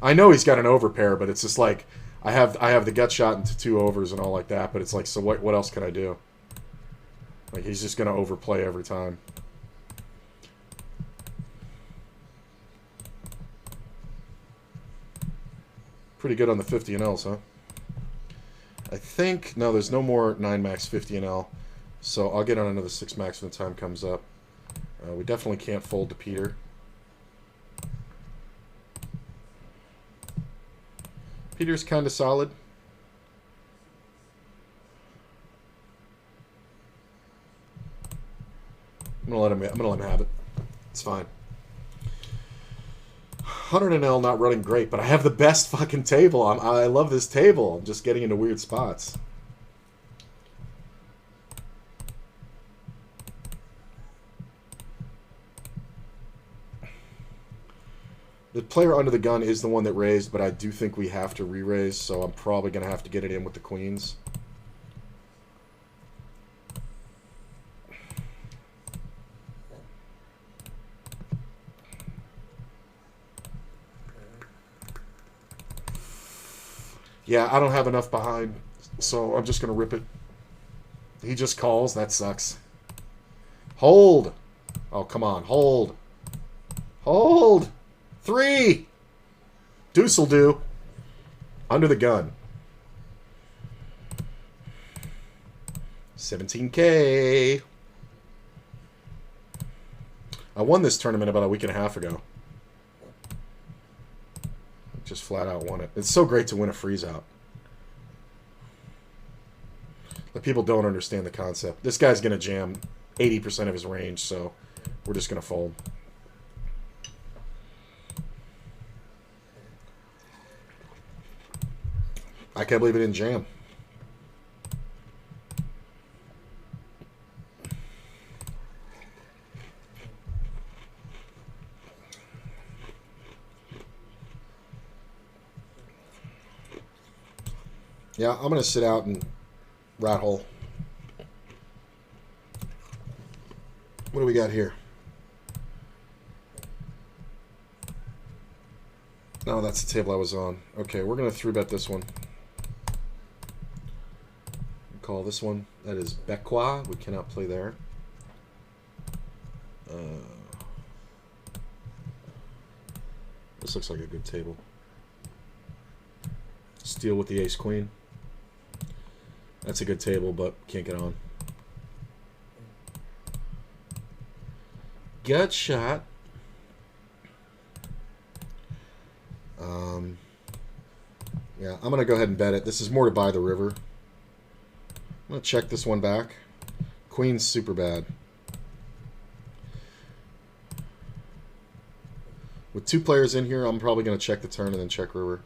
[SPEAKER 1] I know he's got an overpair, but it's just like I have the gut shot into 2 overs and all like that, but it's like, so what else can I do? Like, he's just going to overplay every time. Pretty good on the 50 and Ls, huh? I think, no, there's no more 9 max 50 and L, so I'll get on another 6 max when the time comes up. We definitely can't fold to Peter. Peter's kind of solid. I'm gonna let him have it. It's fine. 100 and L not running great, but I have the best fucking table. I love this table. I'm just getting into weird spots. The player under the gun is the one that raised, but I do think we have to re-raise, so I'm probably going to have to get it in with the queens. Yeah, I don't have enough behind, so I'm just going to rip it. He just calls. That sucks. Hold. Oh, come on. Hold. Hold. 3. Deuce will do. Under the gun. 17K. I won this tournament about a week and a half ago. Just flat out won it. It's so great to win a freeze out. But people don't understand the concept. This guy's going to jam 80% of his range, so we're just going to fold. I can't believe it didn't jam. Yeah, I'm going to sit out and rat hole. What do we got here? No, that's the table I was on. Okay, we're going to 3-bet this one. Call this one. That is Bequa. We cannot play there. This looks like a good table. Steal with the ace-queen. That's a good table, but can't get on. Gut shot. Yeah, I'm going to go ahead and bet it. This is more to buy the river. I'm going to check this one back. Queen's super bad. With 2 players in here, I'm probably going to check the turn and then check river.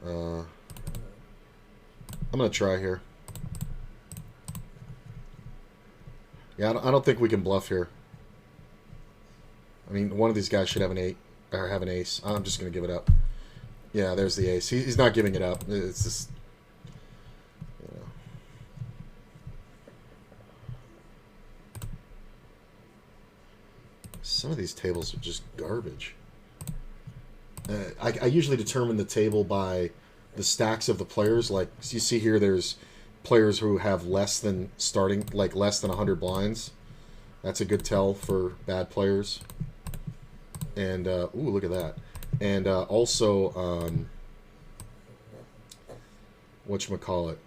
[SPEAKER 1] I'm going to try here. Yeah, I don't think we can bluff here. I mean, one of these guys should have an 8 or have an ace. I'm just going to give it up. Yeah, there's the ace. He's not giving it up. It's just, you know. Some of these tables are just garbage. I usually determine the table by the stacks of the players. Like, you see here, there's players who have less than less than 100 blinds. That's a good tell for bad players. And, ooh, look at that. And also, whatchamacallit,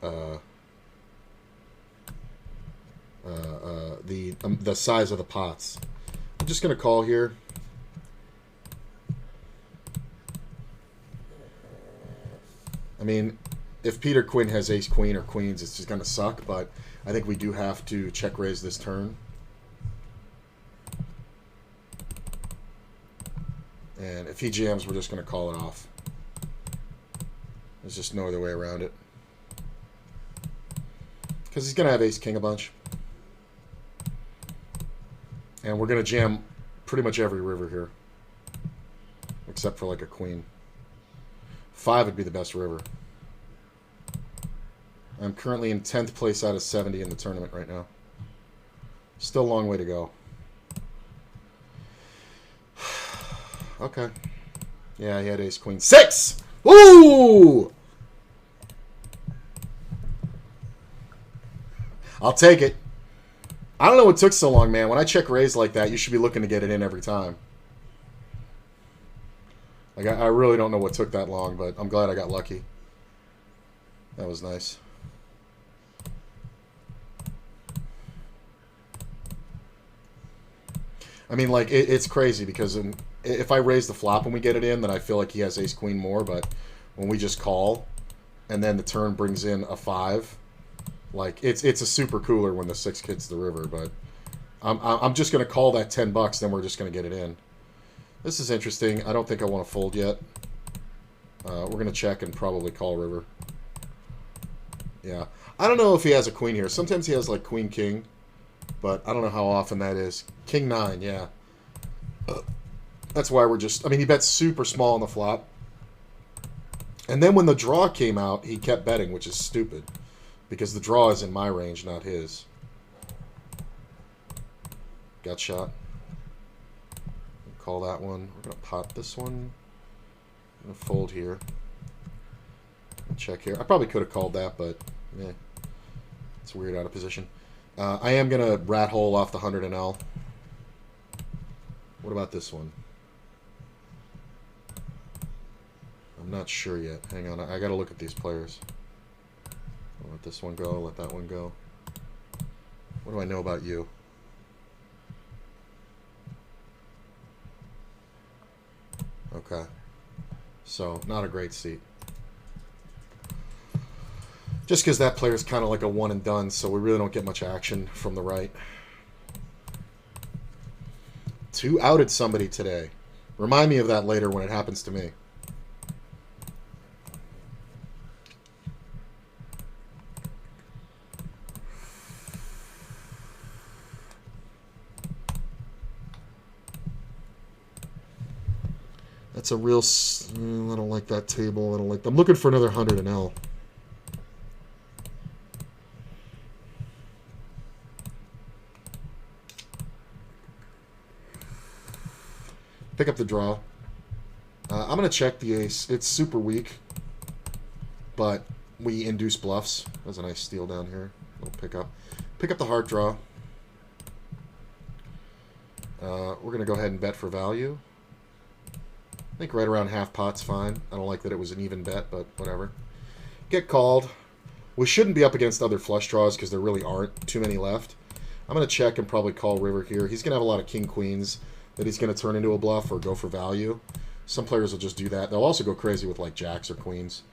[SPEAKER 1] the size of the pots. I'm just going to call here. I mean, if Peter Quinn has ace queen or queens, it's just going to suck, but I think we do have to check raise this turn. And if he jams, we're just going to call it off. There's just no other way around it. Because he's going to have ace king a bunch. And we're going to jam pretty much every river here. Except for like a queen. 5 would be the best river. I'm currently in 10th place out of 70 in the tournament right now. Still a long way to go. Okay. Yeah, he had ace queen. 6! Ooh! I'll take it. I don't know what took so long, man. When I check raise like that, you should be looking to get it in every time. Like, I really don't know what took that long, but I'm glad I got lucky. That was nice. I mean, like, it's crazy because if I raise the flop and we get it in, then I feel like he has ace-queen more, but when we just call and then the turn brings in a 5, like, it's a super cooler when the 6 hits the river, but I'm just going to call that $10, then we're just going to get it in. This is interesting. I don't think I want to fold yet. We're going to check and probably call river. Yeah. I don't know if he has a queen here. Sometimes he has, like, queen-king, but I don't know how often that is. King-9, yeah. That's why we're just... I mean, he bets super small on the flop. And then when the draw came out, he kept betting, which is stupid. Because the draw is in my range, not his. Got shot. Call that one. We're going to pot this one. I'm going to fold here. Check here. I probably could have called that, but yeah, it's weird out of position. I am going to rat hole off the 100 and L. What about this one? I'm not sure yet. Hang on. I got to look at these players. I'll let this one go. Let that one go. What do I know about you? Okay. So, not a great seat. Just because that player is kind of like a one and done, so we really don't get much action from the right. 2 outed somebody today. Remind me of that later when it happens to me. That's a real... I don't like that table. I don't like... I'm looking for another 100 and L. Pick up the draw. I'm going to check the ace. It's super weak, but we induce bluffs. There's a nice steal down here. We'll pick up. Pick up the hard draw. We're going to go ahead and bet for value. I think right around half pot's fine. I don't like that it was an even bet, but whatever. Get called. We shouldn't be up against other flush draws because there really aren't too many left. I'm going to check and probably call river here. He's going to have a lot of king-queens that he's going to turn into a bluff or go for value. Some players will just do that. They'll also go crazy with like jacks or queens.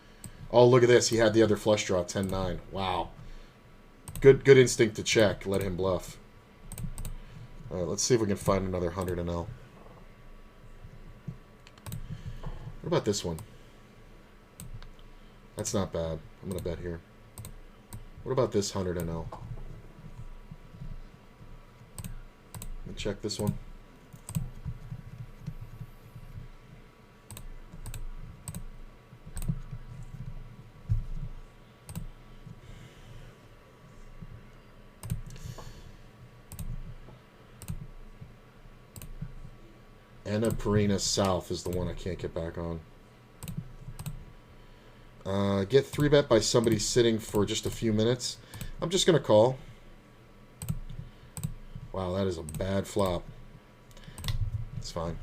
[SPEAKER 1] Oh, look at this. He had the other flush draw, 10-9. Wow. Good instinct to check. Let him bluff. All right, let's see if we can find another 100 and L. What about this one? That's not bad. I'm going to bet here. What about this 100 and L? Let me check this one. Anna Perina South is the one I can't get back on. Get 3-bet by somebody sitting for just a few minutes. I'm just going to call. Wow, that is a bad flop. It's fine.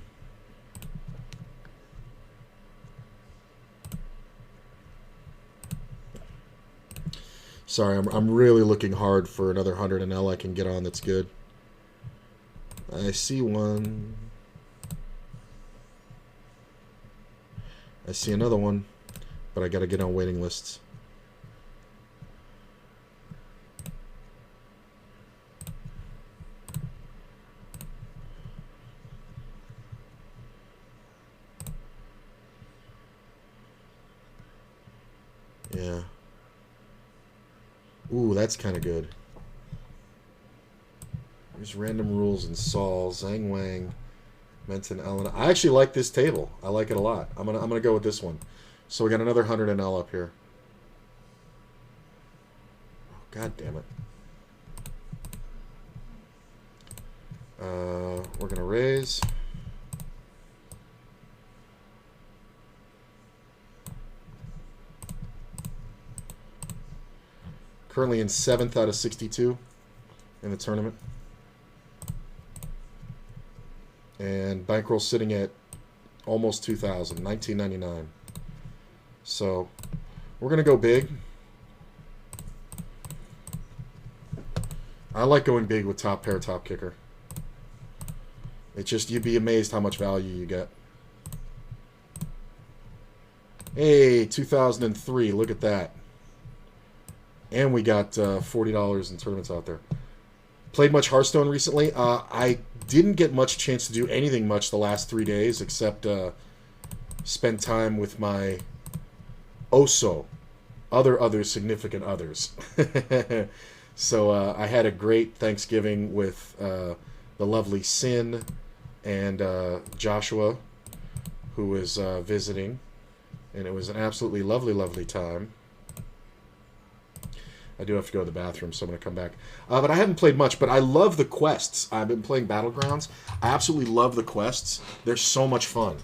[SPEAKER 1] Sorry, I'm really looking hard for another 100 NL I can get on that's good. I see one. I see another one, but I got to get on waiting lists. Yeah. Ooh, that's kind of good. There's Random Rules and Saul, Zhang Wang, Menton, Elena. I actually like this table. I like it a lot. I'm gonna go with this one. So we got another 100 NL up here. Oh, God damn it. We're gonna raise. Currently in 7th out of 62 in the tournament. And Bankroll sitting at almost 2,000, 1999. So we're going to go big. I like going big with top pair, top kicker. It's just, you'd be amazed how much value you get. Hey, 2003, look at that. And we got $40 in tournaments out there. Played much Hearthstone recently. I didn't get much chance to do anything much the last 3 days, except spend time with my other significant others. So I had a great Thanksgiving with the lovely Sin and Joshua, who was visiting. And it was an absolutely lovely, lovely time. I do have to go to the bathroom, so I'm going to come back. But I haven't played much, but I love the quests. I've been playing Battlegrounds. I absolutely love the quests. They're so much fun.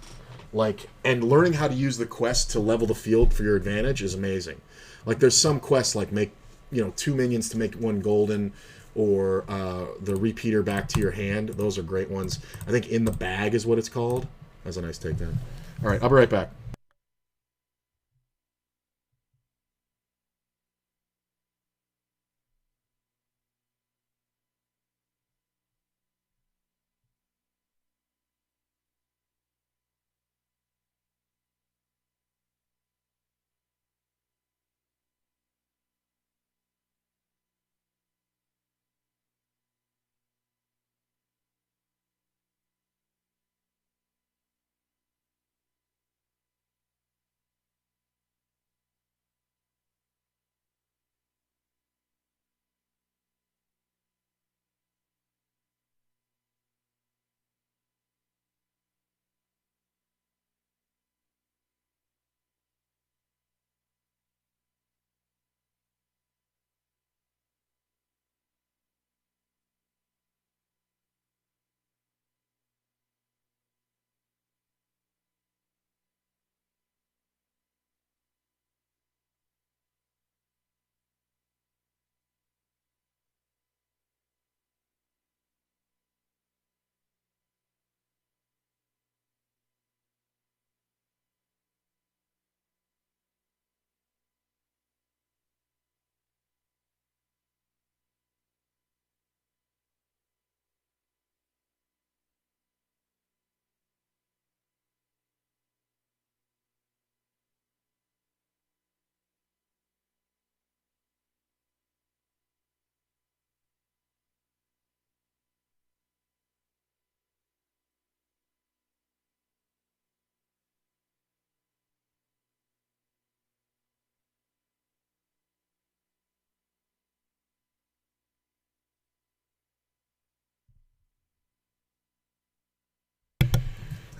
[SPEAKER 1] And learning how to use the quest to level the field for your advantage is amazing. Like, there's some quests, like make, 2 minions to make 1 golden, or the repeater back to your hand. Those are great ones. I think In the Bag is what it's called. That's a nice takedown. All right, I'll be right back.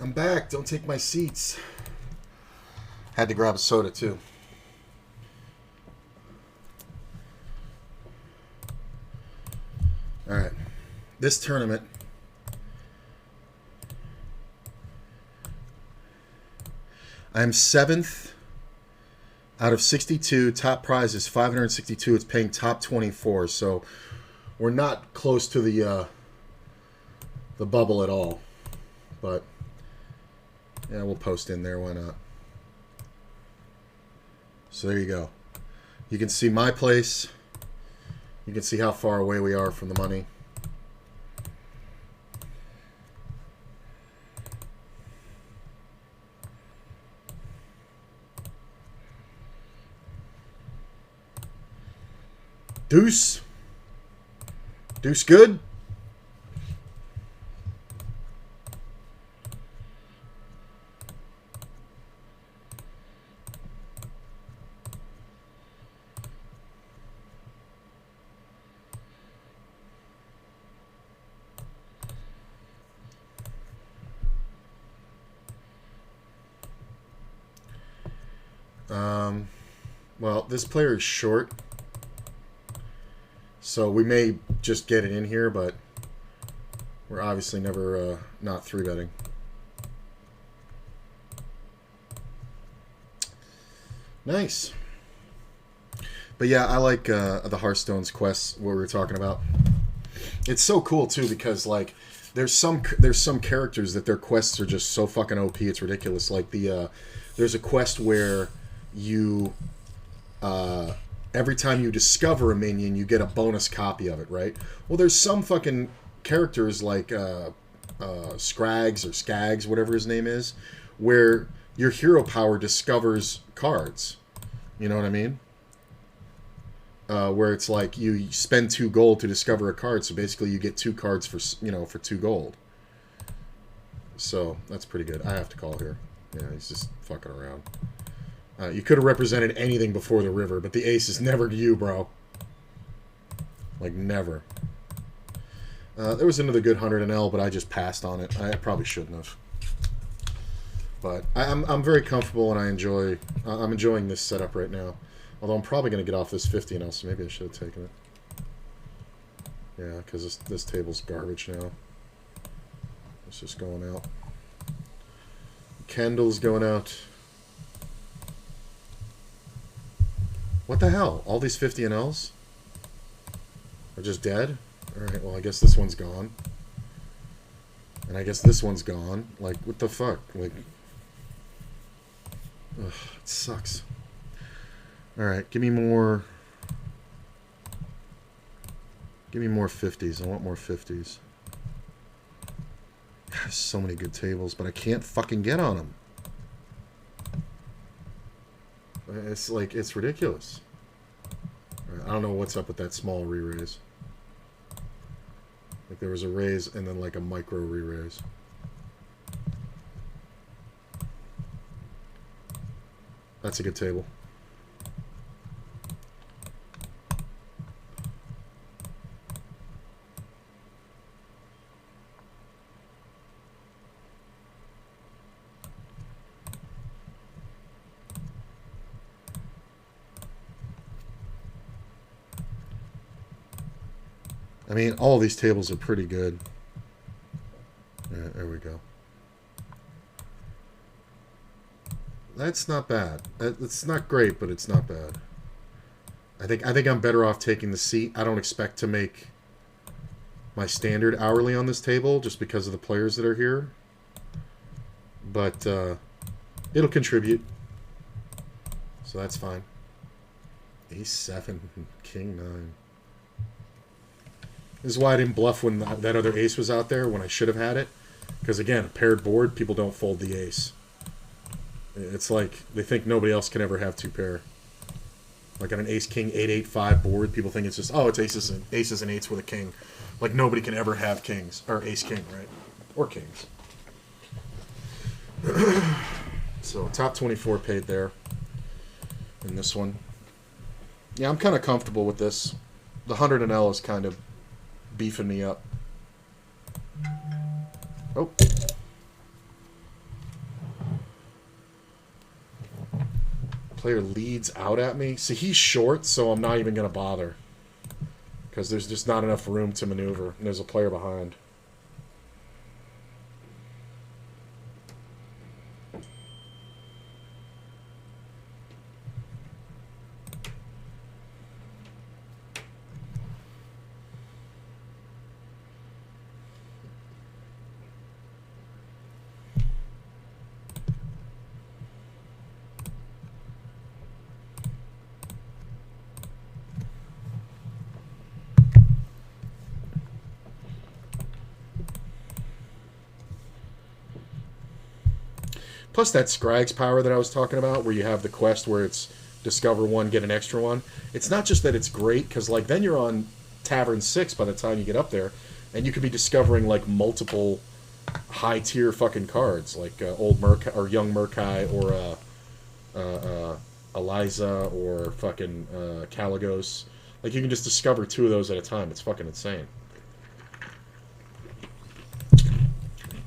[SPEAKER 1] I'm back. Don't take my seats. Had to grab a soda, too. All right. This tournament, I'm 7th out of 62. Top prize is 562. It's paying top 24. So we're not close to the bubble at all. But yeah, we'll post in there. Why not? So there you go. You can see my place You can see how far away we are from the money. Deuce. Deuce good. Well, this player is short, so we may just get it in here, but we're obviously never not 3-betting. Nice. But yeah, I like the Hearthstone's quests, what we were talking about. It's so cool too because like there's some characters that their quests are just so fucking OP, it's ridiculous. Like there's a quest where you every time you discover a minion, you get a bonus copy of it, right? Well, there's some fucking characters like Scrags or Skags, whatever his name is, where your hero power discovers cards. You know what I mean? Where it's like you spend 2 gold to discover a card, so basically you get 2 cards for for 2 gold. So that's pretty good. I have to call here. Yeah, he's just fucking around. You could have represented anything before the river, but the ace is never you, bro. Like, never. There was another good 100 in L, but I just passed on it. I probably shouldn't have. But I'm very comfortable, and I'm enjoying this setup right now. Although I'm probably going to get off this 50 in L, so maybe I should have taken it. Yeah, because this table's garbage now. It's just going out. Candle's going out. What the hell? All these 50 NLs are just dead? Alright, well, I guess this one's gone. And I guess this one's gone. Like, what the fuck? Like, ugh, it sucks. Alright, give me more... Give me more 50s. I want more 50s. God, so many good tables, but I can't fucking get on them. It's like, it's ridiculous. I don't know what's up with that small re-raise. Like there was a raise and then like a micro re-raise. That's a good table. I mean, all these tables are pretty good. Yeah, there we go. That's not bad. It's not great, but it's not bad. I think I'm better off taking the seat. I don't expect to make my standard hourly on this table just because of the players that are here. But it'll contribute. So that's fine. Ace 7, King 9. This is why I didn't bluff when that other ace was out there when I should have had it. Because again, a paired board, people don't fold the ace. It's like they think nobody else can ever have 2 pair. Like on an ace-king 8-8-5 board, people think it's just, oh, it's aces and 8s with a king. Like nobody can ever have kings. Or ace-king, right? Or kings. So top 24 paid there. In this one. Yeah, I'm kind of comfortable with this. The 100 in L is kind of beefing me up. Oh. Player leads out at me. See, he's short, so I'm not even going to bother. Because there's just not enough room to maneuver. And there's a player behind. Plus that Scrags power that I was talking about, where you have the quest where it's discover one, get an extra one. It's not just that it's great, because like then you're on Tavern 6 by the time you get up there, and you could be discovering like multiple high tier fucking cards, like old Murk or young Murkai or Eliza or fucking Caligos. Like you can just discover 2 of those at a time. It's fucking insane.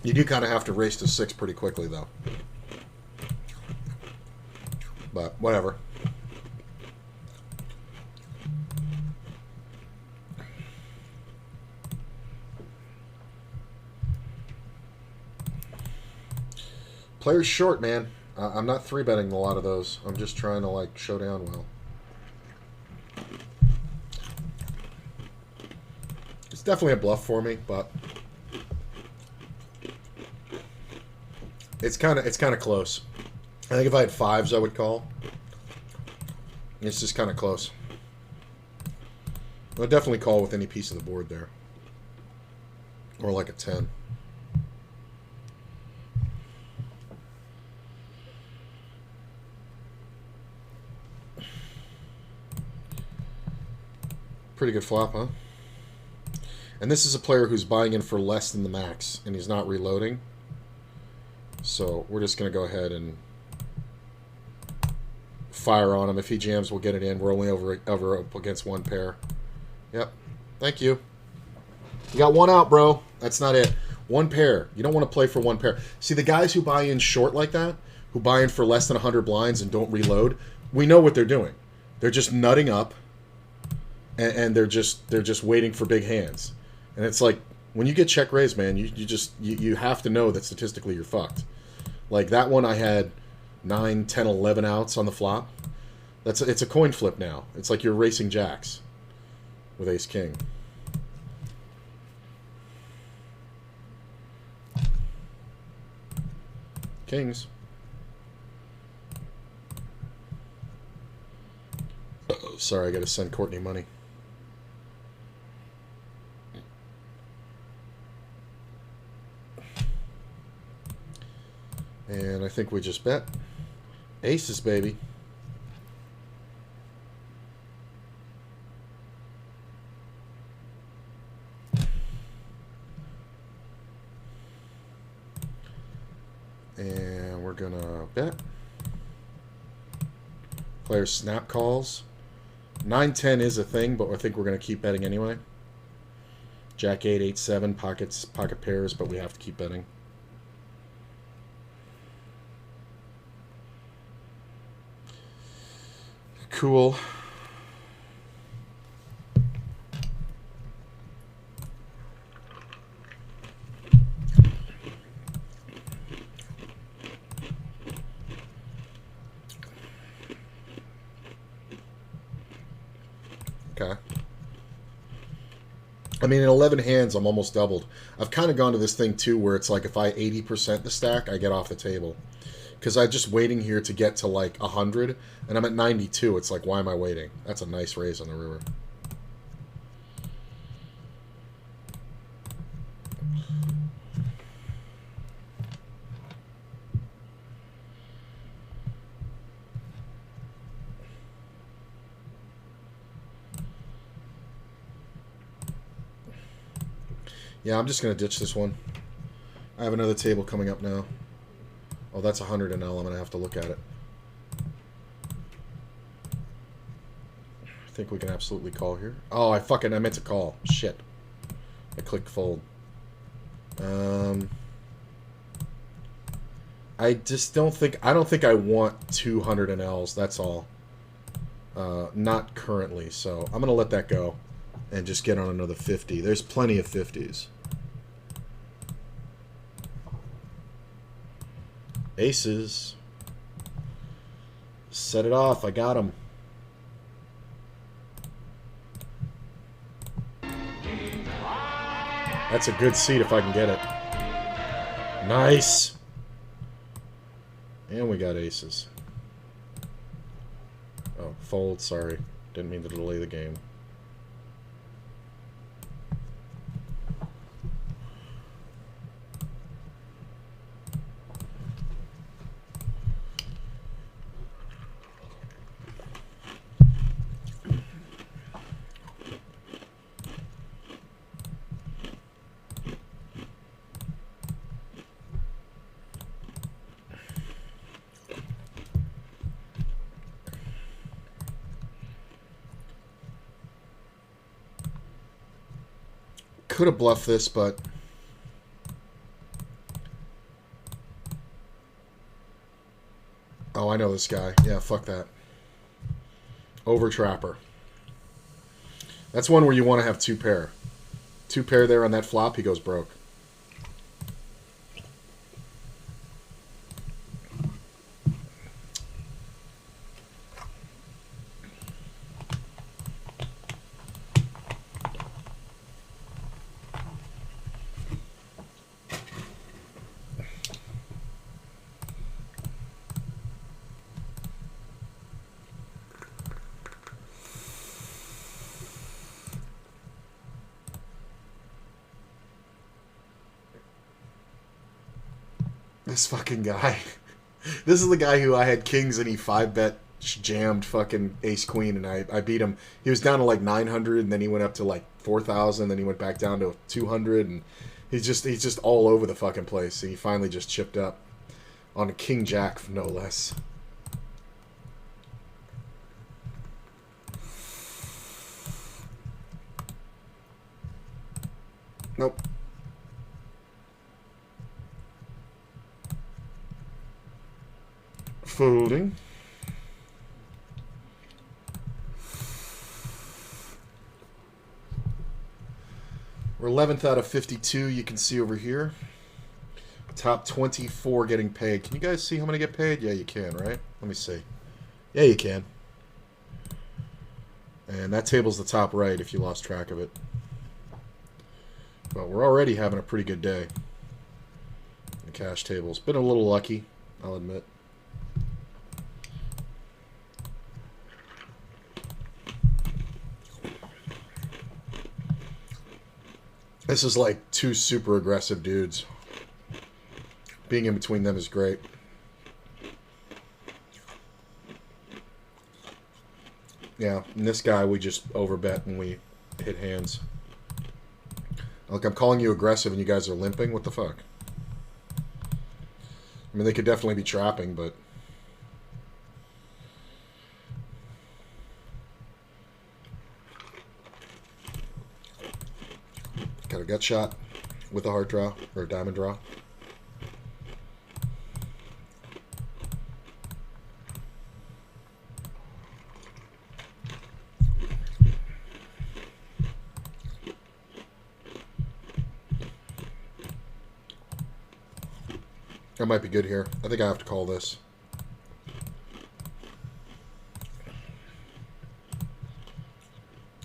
[SPEAKER 1] You do kind of have to race to 6 pretty quickly though. But whatever. Players short, man. I'm not 3-betting a lot of those. I'm just trying to, like, show down well. It's definitely a bluff for me, but it's kind of close. I think if I had 5s, I would call. It's just kind of close. I'd definitely call with any piece of the board there. Or like a 10. Pretty good flop, huh? And this is a player who's buying in for less than the max, and he's not reloading. So we're just going to go ahead and fire on him. If he jams, we'll get it in. We're only over up against 1 pair. Yep. Thank you. You got 1 out, bro. That's not it. 1 pair. You don't want to play for 1 pair. See, the guys who buy in short like that, who buy in for less than 100 blinds and don't reload, we know what they're doing. They're just nutting up. And they're just waiting for big hands, and it's like when you get check raised, man, you have to know that statistically you're fucked. Like that one, I had 9, 10, 11 outs on the flop. It's a coin flip now. It's like you're racing jacks with ace king. Kings. Uh-oh, sorry, I got to send Courtney money. And I think we just bet. Aces, baby. And we're going to bet. Players snap calls. 9-10 is a thing, but I think we're going to keep betting anyway. Jack 8, 8, 7, pocket pairs, but we have to keep betting. Cool. Okay. I mean, in 11 hands, I'm almost doubled. I've kind of gone to this thing, too, where it's like if I 80% the stack, I get off the table. Because I'm just waiting here to get to like 100, and I'm at 92. It's like, why am I waiting? That's a nice raise on the river. Yeah, I'm just going to ditch this one. I have another table coming up now. Oh, that's 100 and L. I'm going to have to look at it. I think we can absolutely call here. Oh, I meant to call. Shit. I clicked fold. I just don't think I want 200 and Ls. That's all. Not currently, so I'm going to let that go and just get on another 50. There's plenty of 50s. Aces. Set it off. I got him. That's a good seat if I can get it. Nice. And we got aces. Oh, fold. Sorry. Didn't mean to delay the game. could have bluffed this, but... Oh, I know this guy. Yeah, fuck that. Over Trapper. That's one where you want to have two pair. Two pair there on that flop, he goes broke. This fucking guy. This is the guy who I had kings and he 5-bet jammed fucking ace queen and I beat him. He was down to like 900 and then he went up to like 4,000, then he went back down to 200 and he's just all over the fucking place. So he finally just chipped up on a king jack, no less. Nope. Folding. We're 11th out of 52, you can see over here. Top 24 getting paid. Can you guys see how many get paid? Yeah, you can, right? Let me see. Yeah, you can. And that table's the top right if you lost track of it. But we're already having a pretty good day. The cash table's been a little lucky, I'll admit. This is like two super aggressive dudes. Being in between them is great. Yeah, and this guy we just overbet and we hit hands. Look, I'm calling you aggressive and you guys are limping? What the fuck? I mean, they could definitely be trapping, but... Got a gut shot with a heart draw, or a diamond draw. That might be good here. I think I have to call this.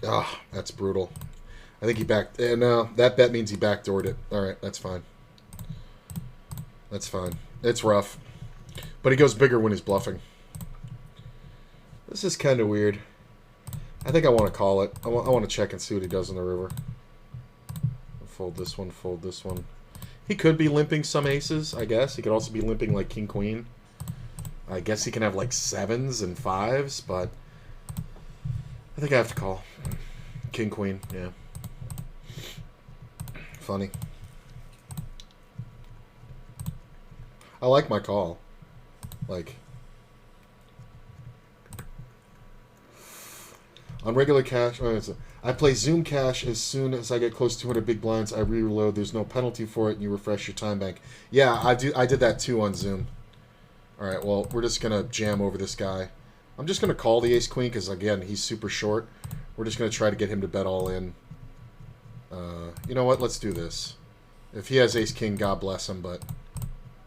[SPEAKER 1] Ah, that's brutal. I think he backed... no, that bet means he backdoored it. Alright, that's fine. That's fine. It's rough. But he goes bigger when he's bluffing. This is kind of weird. I think I want to call it. I want to check and see what he does in the river. Fold this one, fold this one. He could be limping some aces, I guess. He could also be limping like king, queen. I guess he can have like 7s and 5s, but... I think I have to call. King, queen, yeah. Funny. I like my call. Like, on regular cash, I play Zoom cash as soon as I get close to 200 big blinds. I reload. There's no penalty for it, and you refresh your time bank. Yeah, I did that too on Zoom. All right, well, we're just gonna jam over this guy. I'm just gonna call the ace queen because again, he's super short. We're just gonna try to get him to bet all in. You know what? Let's do this. If he has ace-king, God bless him, but...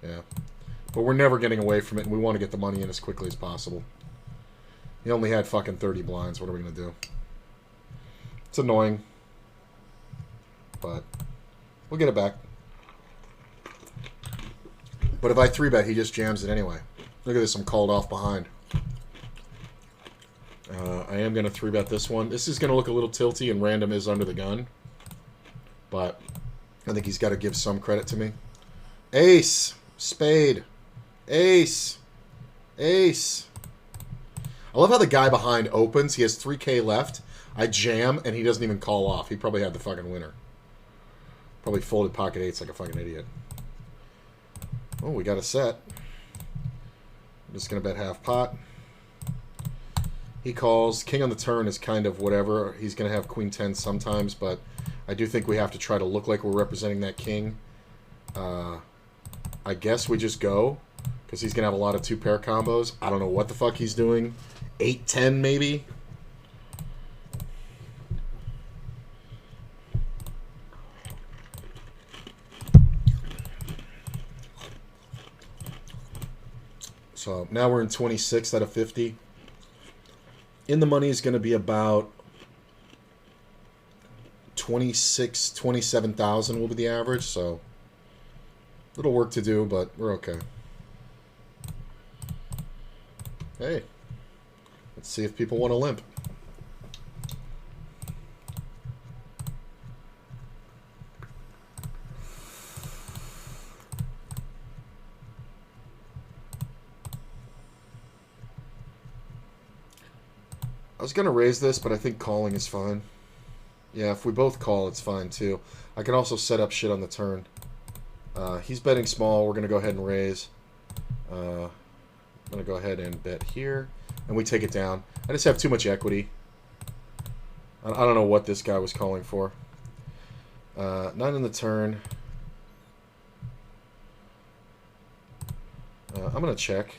[SPEAKER 1] Yeah. But we're never getting away from it, and we want to get the money in as quickly as possible. He only had fucking 30 blinds. What are we going to do? It's annoying. But we'll get it back. But if I 3-bet, he just jams it anyway. Look at this. I'm called off behind. I am going to 3-bet this one. This is going to look a little tilty, and random is under the gun. But I think he's got to give some credit to me. Ace. Spade. Ace. Ace. I love how the guy behind opens. He has 3K left. I jam, and he doesn't even call off. He probably had the fucking winner. Probably folded pocket eights like a fucking idiot. Oh, we got a set. I'm just going to bet half pot. He calls. King on the turn is kind of whatever. He's going to have queen 10 sometimes, but I do think we have to try to look like we're representing that king. I guess we just go, because he's going to have a lot of 2-pair combos. I don't know what the fuck he's doing. 8-10 maybe? So now we're in 26 out of 50. In the money is going to be about 27,000 will be the average, so little work to do, but we're okay. Hey, let's see if people want to limp. I was going to raise this, but I think calling is fine. Yeah, if we both call, it's fine too. I can also set up shit on the turn. He's betting small. We're going to go ahead and raise. I'm going to go ahead and bet here. And we take it down. I just have too much equity. I don't know what this guy was calling for. 9 in the turn. I'm going to check.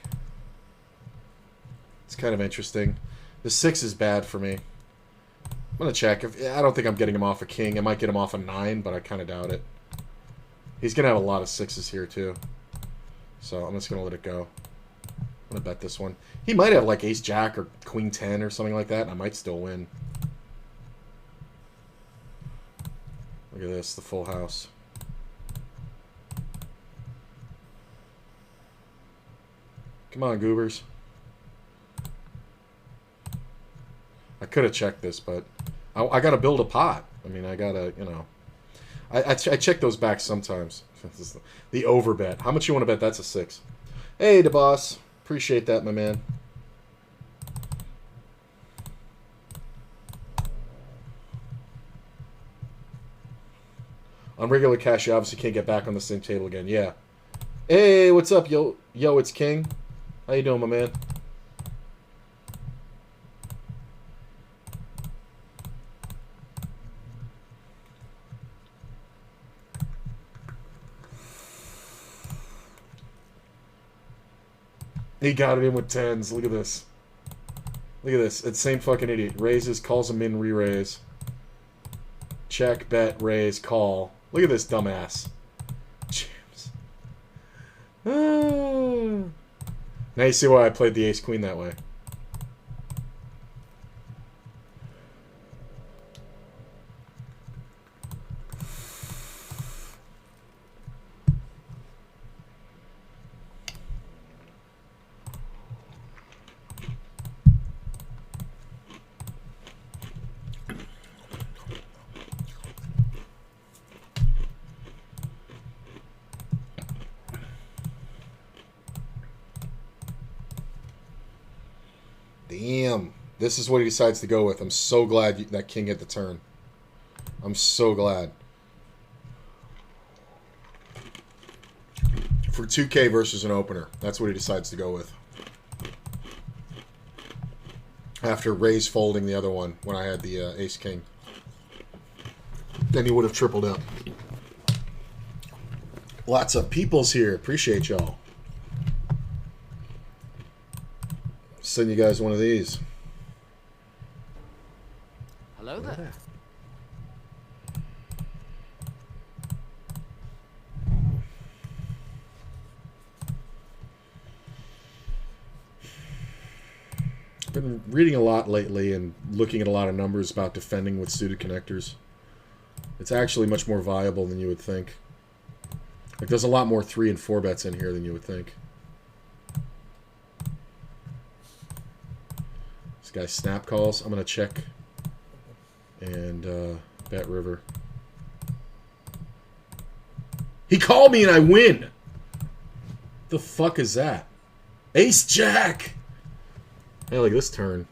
[SPEAKER 1] It's kind of interesting. The 6 is bad for me. I'm going to check. I don't think I'm getting him off a king. I might get him off a 9, but I kind of doubt it. He's going to have a lot of 6s here, too. So I'm just going to let it go. I'm going to bet this one. He might have, like, ace-jack or queen-10 or something like that, and I might still win. Look at this, the full house. Come on, goobers. I could have checked this, but I got to build a pot. I mean, I got to, you know. I check those back sometimes. The overbet. How much you want to bet? That's a 6. Hey, DeBoss. Appreciate that, my man. On regular cash, you obviously can't get back on the same table again. Yeah. Hey, what's up, yo? Yo, it's King. How you doing, my man? He got it in with 10s. Look at this. Look at this. It's same fucking idiot. Raises, calls him in, re-raise. Check, bet, raise, call. Look at this dumbass. James. Ah. Now you see why I played the ace-queen that way. Damn. This is what he decides to go with. I'm so glad that king hit the turn. I'm so glad. For 2K versus an opener. That's what he decides to go with. After raise folding the other one when I had the ace-king. Then he would have tripled up. Lots of peoples here. Appreciate y'all. Send you guys one of these.
[SPEAKER 2] Hello there.
[SPEAKER 1] I've been reading a lot lately and looking at a lot of numbers about defending with suited connectors. It's actually much more viable than you would think. Like, there's a lot more 3 and 4 bets in here than you would think. This guy snap calls. I'm going to check and bet river. He called me and I win! The fuck is that? Ace Jack! Hey, like this turn.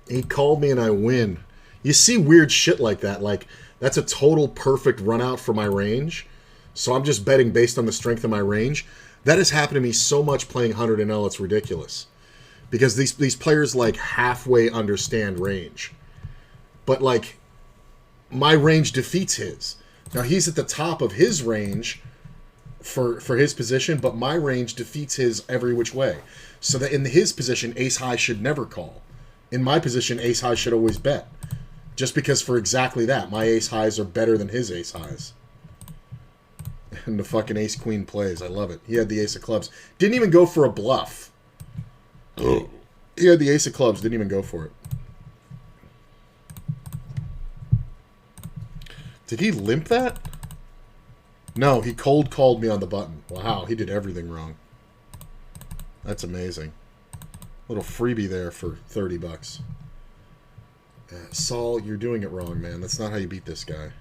[SPEAKER 1] He called me and I win. You see weird shit like that. Like, that's a total perfect run out for my range. So I'm just betting based on the strength of my range. That has happened to me so much playing 100 NL, it's ridiculous. Because these players, like, halfway understand range. But, like, my range defeats his. Now, he's at the top of his range for his position, but my range defeats his every which way. So that in his position, ace high should never call. In my position, ace high should always bet. Just because for exactly that, my ace highs are better than his ace highs. And the fucking ace queen plays. I love it. He had the ace of clubs. Didn't even go for a bluff. He had the ace of clubs. Didn't even go for it. Did he limp that? No, he cold called me on the button. Wow, he did everything wrong. That's amazing. Little freebie there for 30 bucks. Saul, you're doing it wrong, man. That's not how you beat this guy.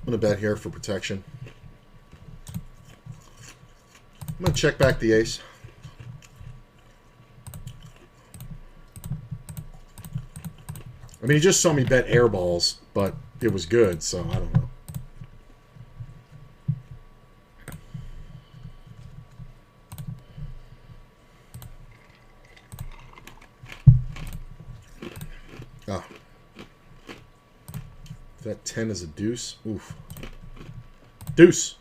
[SPEAKER 1] I'm going to bet here for protection. I'm going to check back the ace. I mean, he just saw me bet air balls, but it was good, so I don't know. Ah. That 10 is a deuce. Oof. Deuce.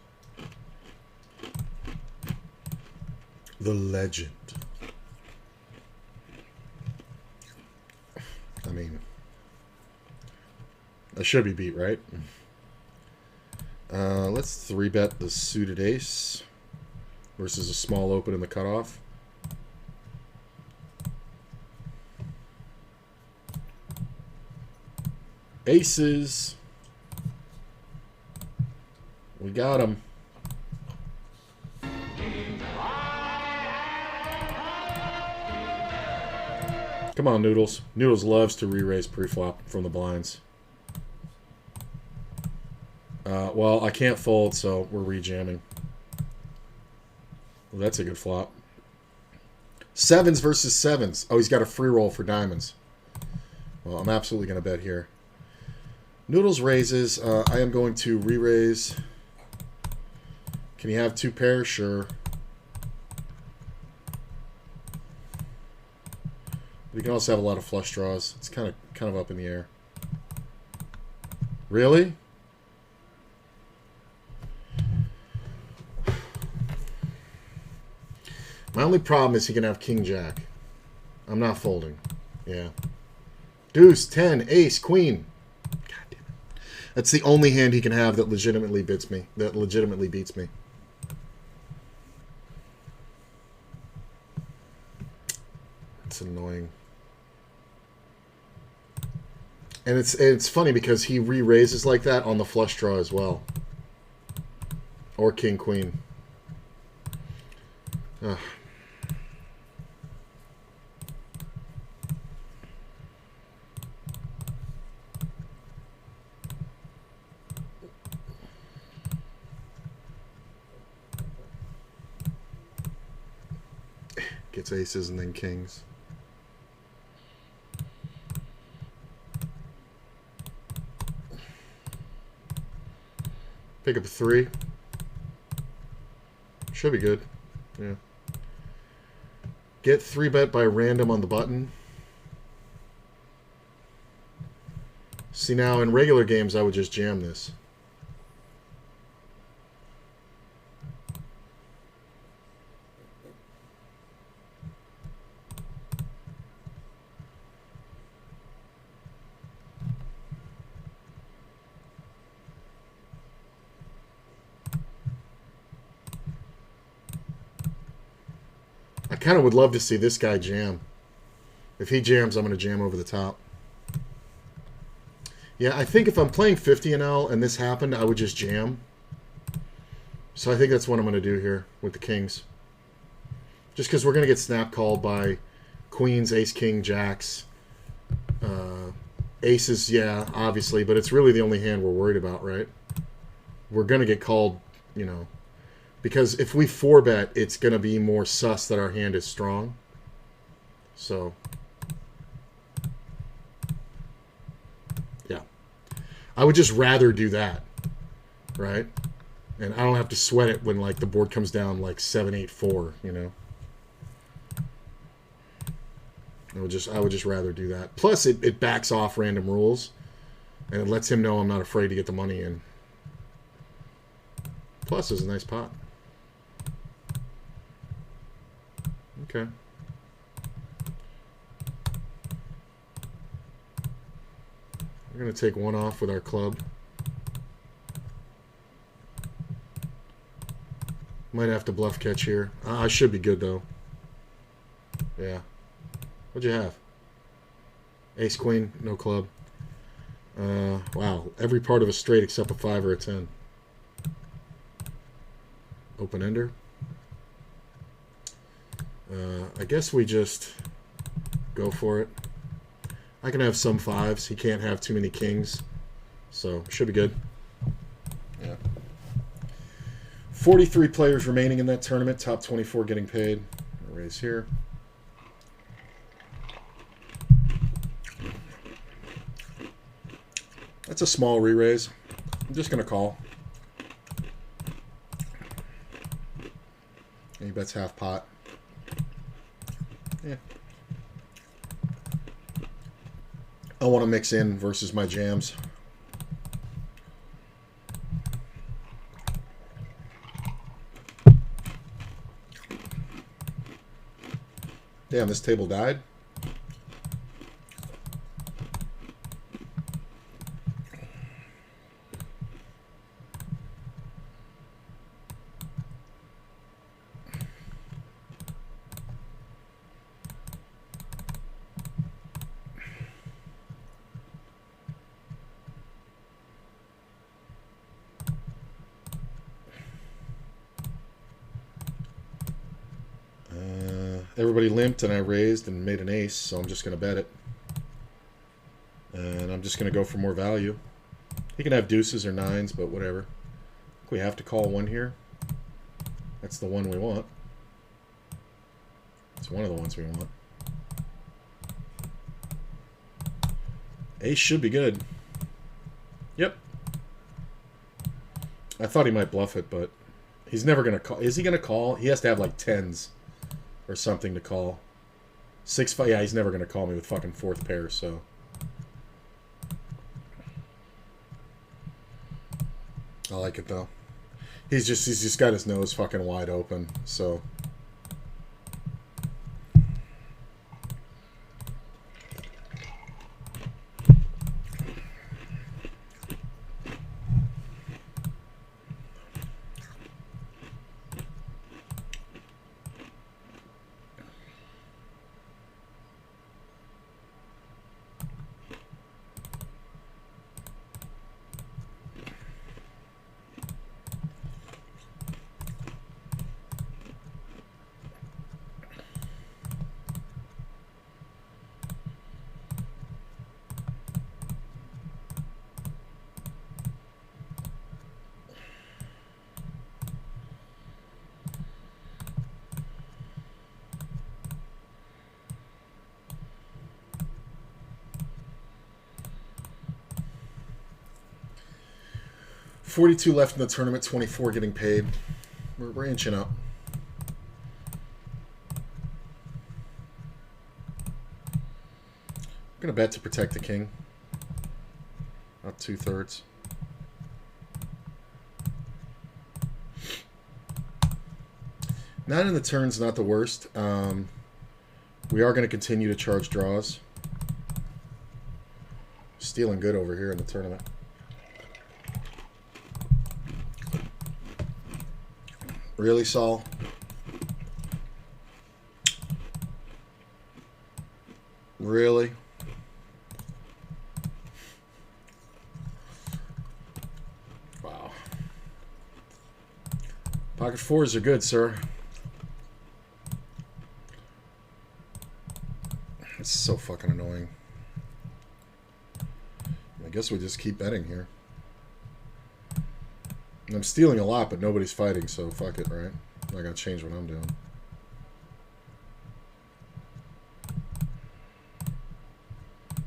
[SPEAKER 1] The legend. I mean, I should be beat, right? Let's 3-bet the suited ace versus a small open in the cutoff. Aces. We got him. Come on, Noodles. Noodles loves to re-raise pre-flop from the blinds. Well, I can't fold, so we're re-jamming. Well, that's a good flop. Sevens versus sevens. Oh, he's got a free roll for diamonds. Well, I'm absolutely going to bet here. Noodles raises. I am going to re-raise. Can he have two pairs? Sure. But he can also have a lot of flush draws. It's kind of up in the air. Really? My only problem is he can have king jack. I'm not folding. Yeah. Deuce, 10, ace, queen. God damn it. That's the only hand he can have that legitimately beats me. It's annoying. And it's funny because he re-raises like that on the flush draw as well. Or king, queen. Ugh. Gets aces and then kings. Pick up a 3. Should be good. Yeah. Get 3-bet by random on the button. See, now in regular games I would just jam this. I kind of would love to see this guy jam. If he jams, I'm going to jam over the top. Yeah, I think if I'm playing 50 and L and this happened, I would just jam. So I think that's what I'm going to do here with the kings. Just because we're going to get snap called by queens, ace, king, jacks. Aces, yeah, obviously, but it's really the only hand we're worried about, right? We're going to get called, you know, because if we 4-bet, it's going to be more sus that our hand is strong. So, yeah. I would just rather do that, right? And I don't have to sweat it when like the board comes down like 7-8-4, you know. I would just rather do that. Plus, it backs off random rules, and it lets him know I'm not afraid to get the money in. Plus, it's a nice pot. Okay. We're going to take one off with our club. Might have to bluff catch here. I should be good, though. Yeah. What'd you have? Ace, queen, no club. Wow. Every part of a straight except a 5 or a 10. Open ender. I guess we just go for it. I can have some 5s. He can't have too many kings. So, should be good. Yeah. 43 players remaining in that tournament. Top 24 getting paid. Raise here. That's a small re-raise. I'm just going to call. And he bets half pot. Yeah. I want to mix in versus my jams. Damn, this table died. Everybody limped and I raised and made an ace, so I'm just going to bet it. And I'm just going to go for more value. He can have deuces or 9s, but whatever. We have to call one here. That's the one we want. It's one of the ones we want. Ace should be good. Yep. I thought he might bluff it, but he's never going to call. Is he going to call? He has to have like 10s. Or something to call. 6-5. Yeah, he's never going to call me with fucking 4th pair, so. I like it, though. He's just got his nose fucking wide open, so. $42 left in the tournament, 24 getting paid. We're inching up. I'm going to bet to protect the king. About 2/3. Nine in the turn's not the worst. We are going to continue to charge draws. Stealing good over here in the tournament. Really, Saul? Really? Wow. Pocket 4s are good, sir. It's so fucking annoying. I guess we just keep betting here. I'm stealing a lot, but nobody's fighting, so fuck it, right? I'm not gonna change what I'm doing.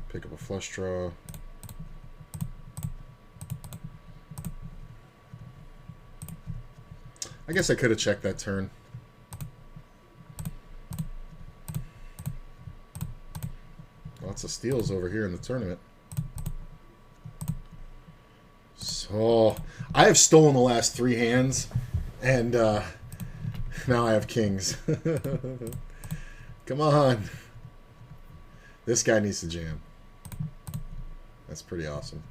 [SPEAKER 1] Pick up a flush draw. I guess I could have checked that turn. Lots of steals over here in the tournament. So, I have stolen the last 3 hands, and now I have kings. Come on. This guy needs to jam. That's pretty awesome.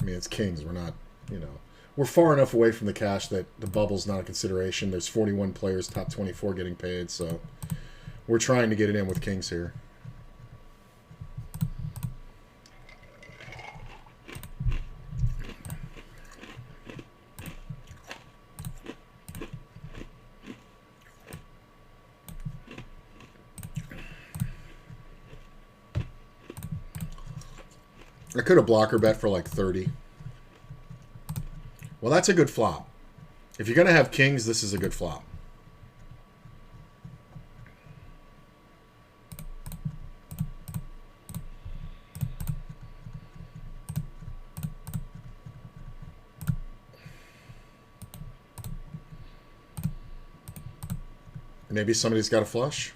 [SPEAKER 1] I mean, it's kings. We're not, you know... We're far enough away from the cash that the bubble's not a consideration. There's 41 players, top 24 getting paid, so... We're trying to get it in with kings here. I could have blocker bet for like 30. Well, that's a good flop. If you're going to have kings, this is a good flop. Maybe somebody's got a flush.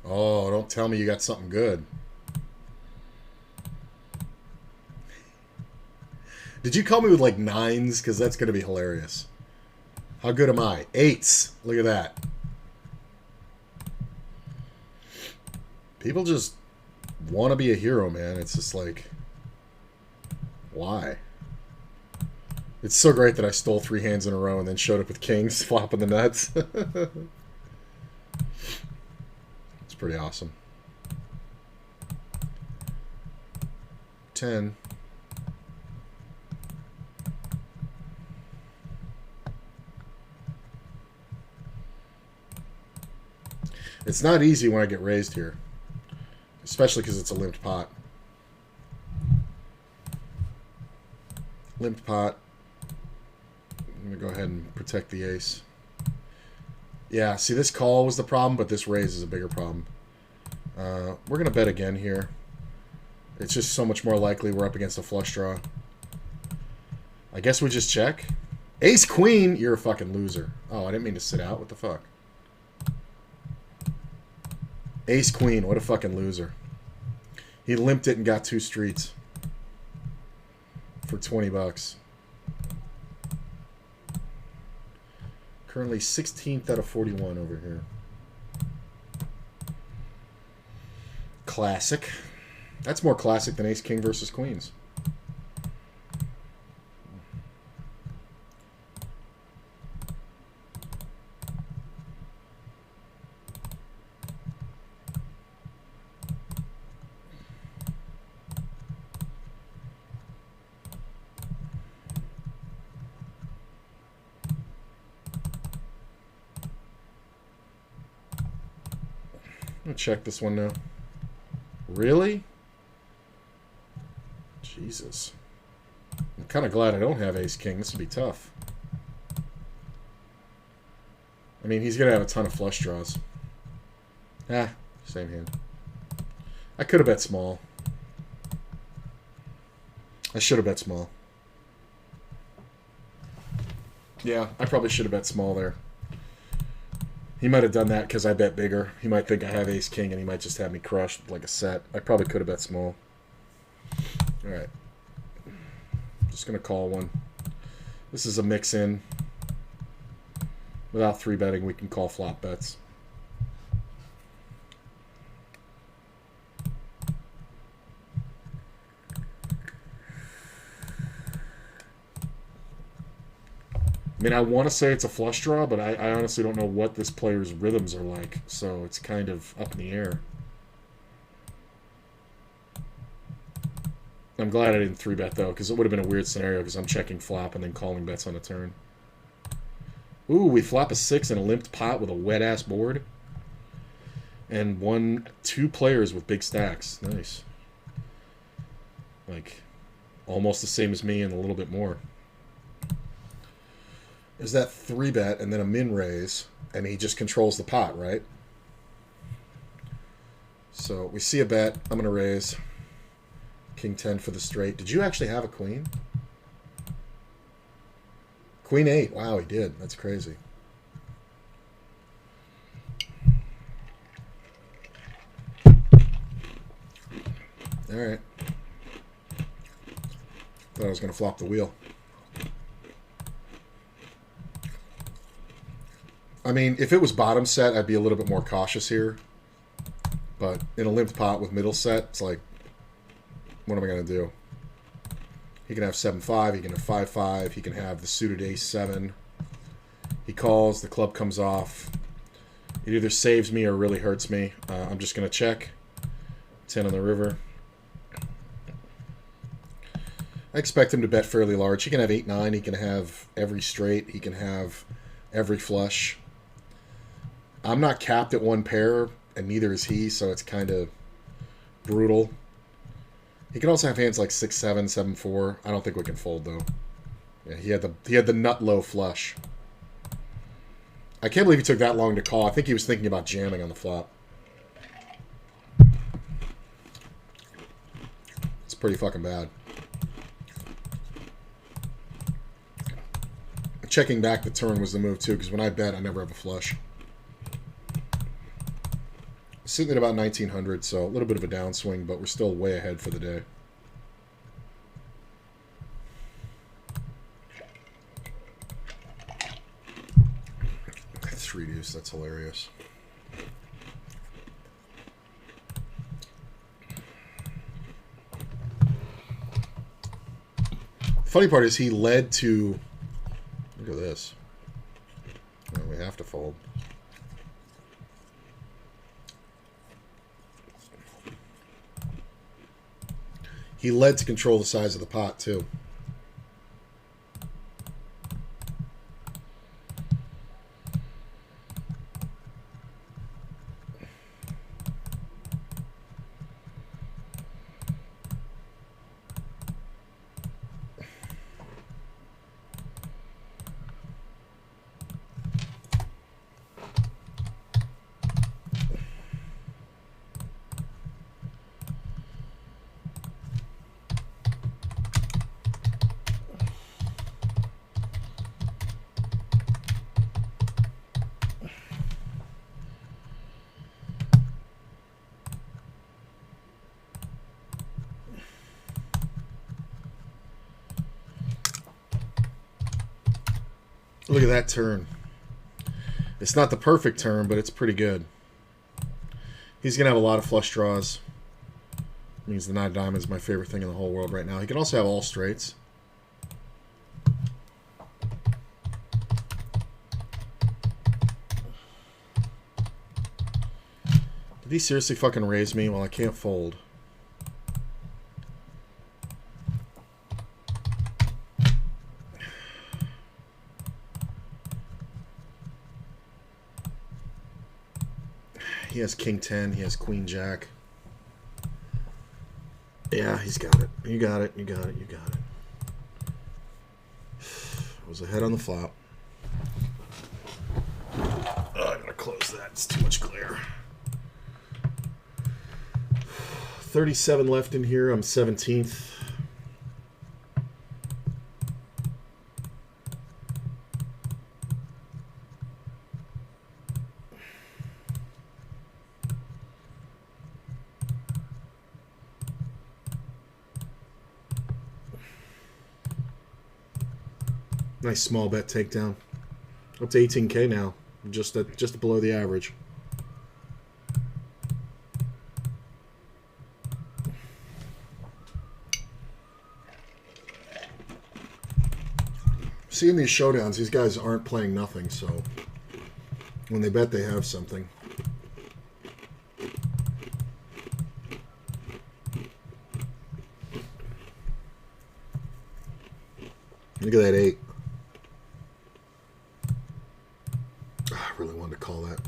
[SPEAKER 1] Oh, don't tell me you got something good. Did you call me with like 9s? Because that's going to be hilarious. How good am I? 8s. Look at that. People just want to be a hero, man. It's just like, why? It's so great that I stole 3 hands in a row and then showed up with kings, flopping the nuts. It's pretty awesome. 10. It's not easy when I get raised here, especially because it's a limped pot. Limped pot. I'm going to go ahead and protect the ace. Yeah, see, this call was the problem, but this raise is a bigger problem. We're going to bet again here. It's just so much more likely we're up against a flush draw. I guess we just check. Ace queen, you're a fucking loser. Oh, I didn't mean to sit out. What the fuck? Ace queen, what a fucking loser. He limped it and got 2 streets for 20 bucks. Currently 16th out of 41 over here. Classic. That's more classic than ace king versus queens. I'm gonna check this one now. Really? Jesus. I'm kind of glad I don't have ace king. This would be tough. I mean, he's gonna have a ton of flush draws. Ah, same hand. I could have bet small. I should have bet small. Yeah, I probably should have bet small there. He might have done that because I bet bigger. He might think I have ace king and he might just have me crushed like a set. I probably could have bet small. Alright. Just going to call one. This is a mix-in. Without 3-betting, we can call flop bets. I mean, I want to say it's a flush draw, but I honestly don't know what this player's rhythms are like, so it's kind of up in the air. I'm glad I didn't 3-bet, though, because it would have been a weird scenario, because I'm checking flop and then calling bets on a turn. Ooh, we flop a 6 in a limped pot with a wet-ass board. And 2 players with big stacks. Nice. Like, almost the same as me and a little bit more. Is that 3-bet and then a min raise, and he just controls the pot, right? So we see a bet. I'm going to raise. King 10 for the straight. Did you actually have a queen? Queen 8. Wow, he did. That's crazy. All right. Thought I was going to flop the wheel. I mean, if it was bottom set, I'd be a little bit more cautious here. But in a limped pot with middle set, it's like, what am I going to do? He can have 7-5, he can have 5-5, he can have the suited ace-7. He calls, the club comes off. It either saves me or really hurts me. I'm just going to check. 10 on the river. I expect him to bet fairly large. He can have 8-9, he can have every straight, he can have every flush. I'm not capped at one pair, and neither is he, so it's kind of brutal. He can also have hands like 6-7, 7-4. I don't think we can fold though. Yeah, he had the nut low flush. I can't believe he took that long to call. I think he was thinking about jamming on the flop. It's pretty fucking bad. Checking back the turn was the move too, because when I bet, I never have a flush. Sitting at about 1900, so a little bit of a downswing, but we're still way ahead for the day. That's reduced. That's hilarious. The funny part is he led to... Look at this. Well, we have to fold. He led to control the size of the pot, too. Look at that turn. It's not the perfect turn, but it's pretty good. He's going to have a lot of flush draws. Means the 9 of diamonds is my favorite thing in the whole world right now. He can also have all straights. Did he seriously fucking raise me? Well, I can't fold. He has King 10. He has Queen Jack. Yeah, he's got it. You got it. You got it. You got it. I was ahead on the flop. Oh, I gotta close that. It's too much glare. 37 left in here. I'm 17th. Nice small bet takedown. Up to 18K now. Just below the average. Seeing these showdowns, these guys aren't playing nothing, so when they bet, they have something. Look at that 8. I really wanted to call that.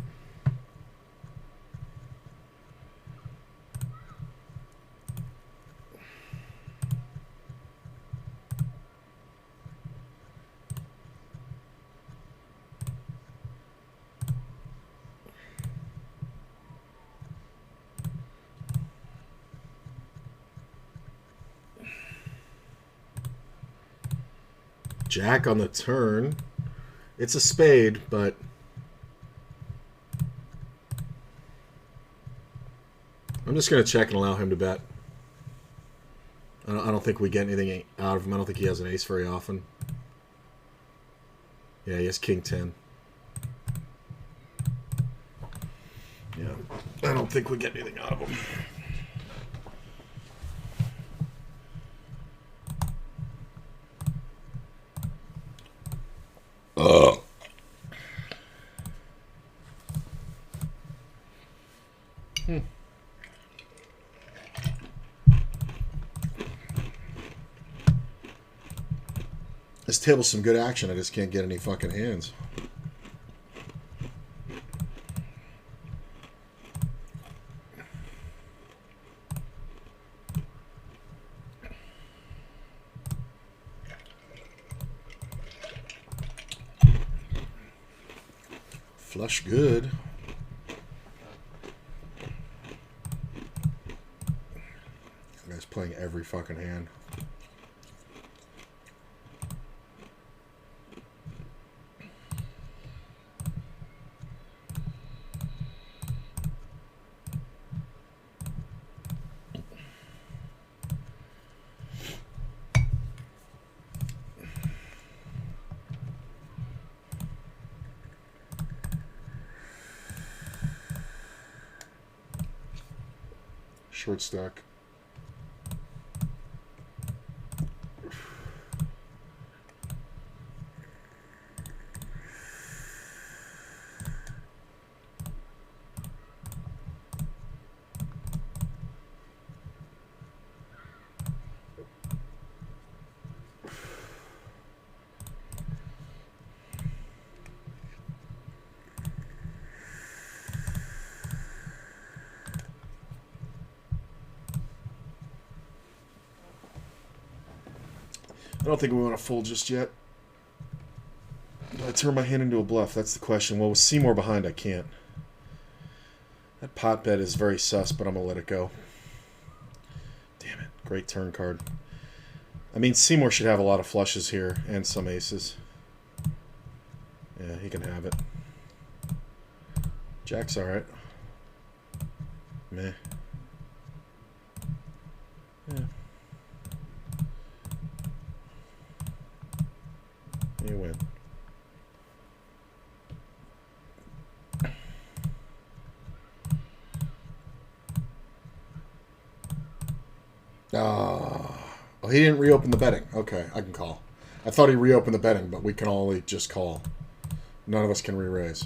[SPEAKER 1] Jack on the turn. It's a spade, but I'm just going to check and allow him to bet. I don't think we get anything out of him. I don't think he has an ace very often. Yeah, he has king 10. Yeah, I don't think we get anything out of him. This table's some good action. I just can't get any fucking hands. Flush good. This guy's playing every fucking hand. Short stack. I don't think we want to fold just yet. Do I turn my hand into a bluff? That's the question. Well, with Seymour behind, I can't. That pot bet is very sus, but I'm going to let it go. Damn it. Great turn card. I mean, Seymour should have a lot of flushes here and some aces. Yeah, he can have it. Jack's alright. Meh. Yeah. You win. Oh, he didn't reopen the betting. Okay, I can call. I thought he reopened the betting, but we can only just call. None of us can re-raise.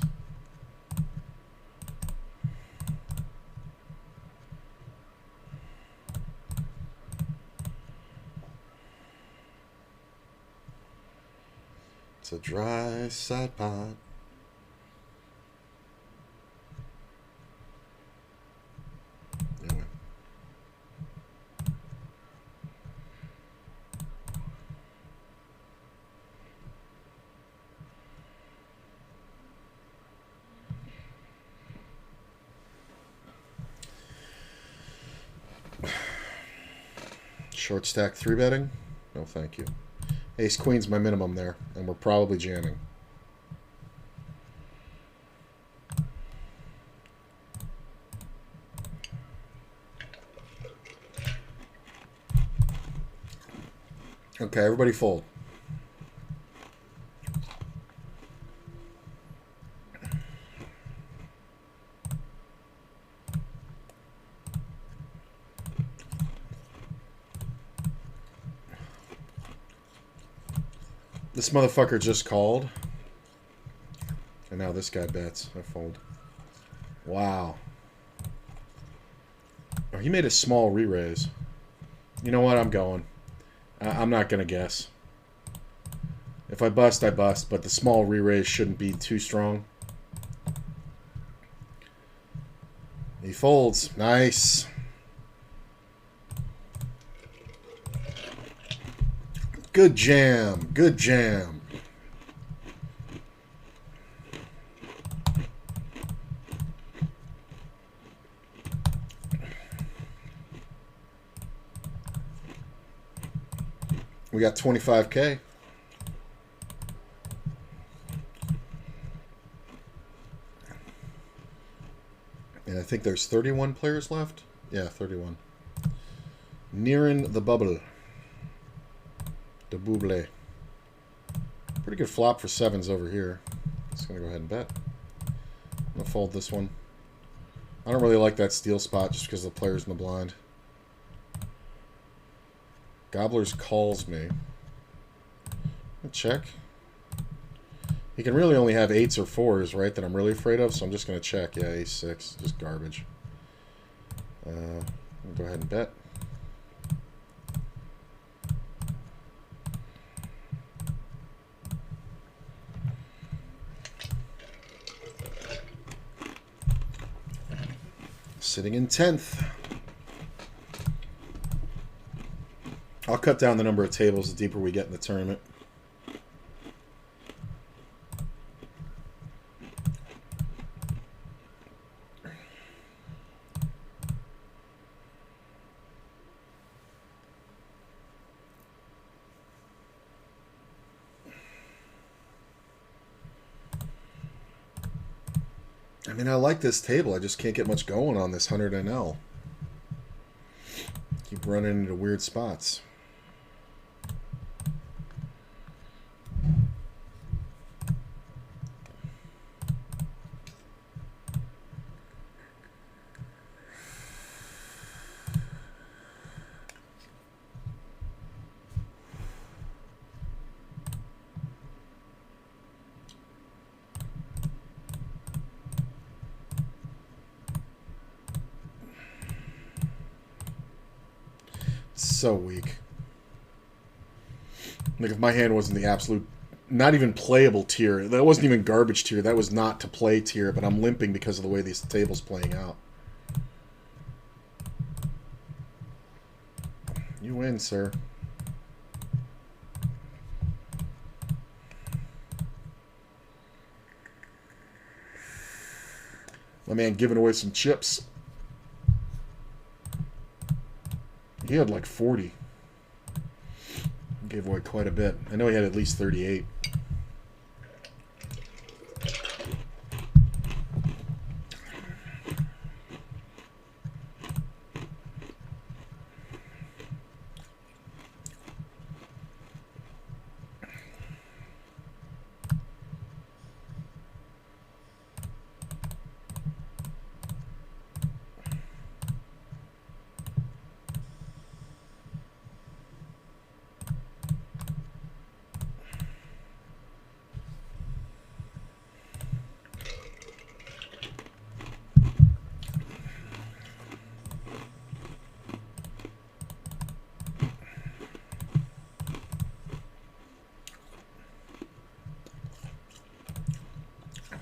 [SPEAKER 1] It's a dry side pot. Anyway. Short stack 3-betting? No, thank you. Ace Queen's my minimum there, and we're probably jamming. Okay, everybody fold. This motherfucker just called. And now this guy bets. I fold. Wow. Oh, he made a small re-raise. You know what? I'm going. I'm not going to guess. If I bust, I bust. But the small re-raise shouldn't be too strong. He folds. Nice. Good jam. Good jam. We got 25K. think there's 31 players left. Yeah, 31. Nearing the bubble. The bouble. Pretty good flop for 7s over here. Just going to go ahead and bet. I'm going to fold this one. I don't really like that steal spot just because the player's in the blind. Gobblers calls me. Check. He can really only have 8s or 4s, right, that I'm really afraid of, so I'm just going to check. Yeah, ace 6. Just garbage. I'll go ahead and bet. Sitting in 10th. I'll cut down the number of tables the deeper we get in the tournament. I mean, I like this table. I just can't get much going on this 100 NL. Keep running into weird spots. So weak. Like, if my hand wasn't the absolute, not even playable tier, that wasn't even garbage tier, that was not to play tier, but I'm limping because of the way these tables playing out. You win, sir. My man giving away some chips. He had like 40. Gave away quite a bit. I know he had at least 38.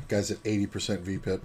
[SPEAKER 1] Guys at 80% VPIP.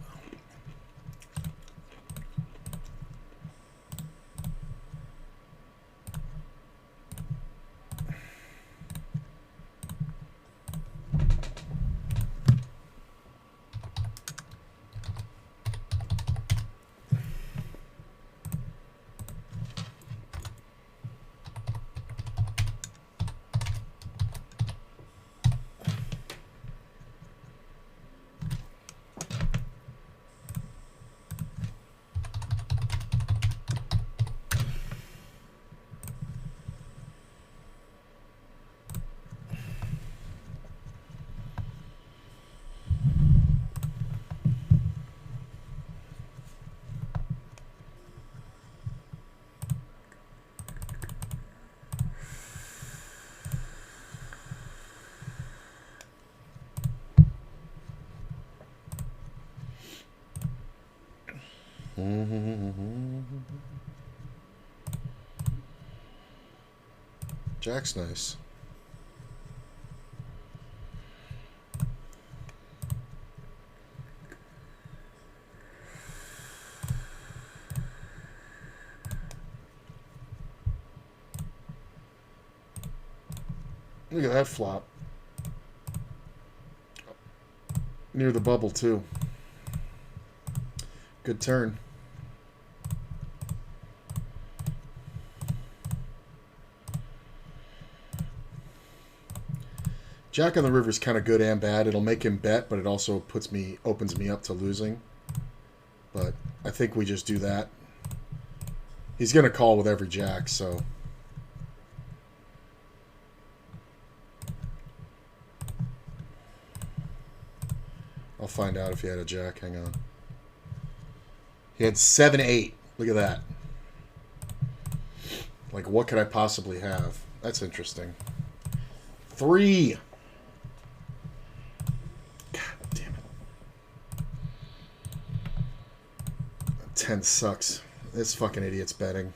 [SPEAKER 1] Jack's nice. Look at that flop. Near the bubble, too. Good turn. Jack on the river is kind of good and bad. It'll make him bet, but it also opens me up to losing. But I think we just do that. He's going to call with every jack, so... I'll find out if he had a jack. Hang on. He had 7-8. Look at that. Like, what could I possibly have? That's interesting. 3. God damn it. 10 sucks. This fucking idiot's betting.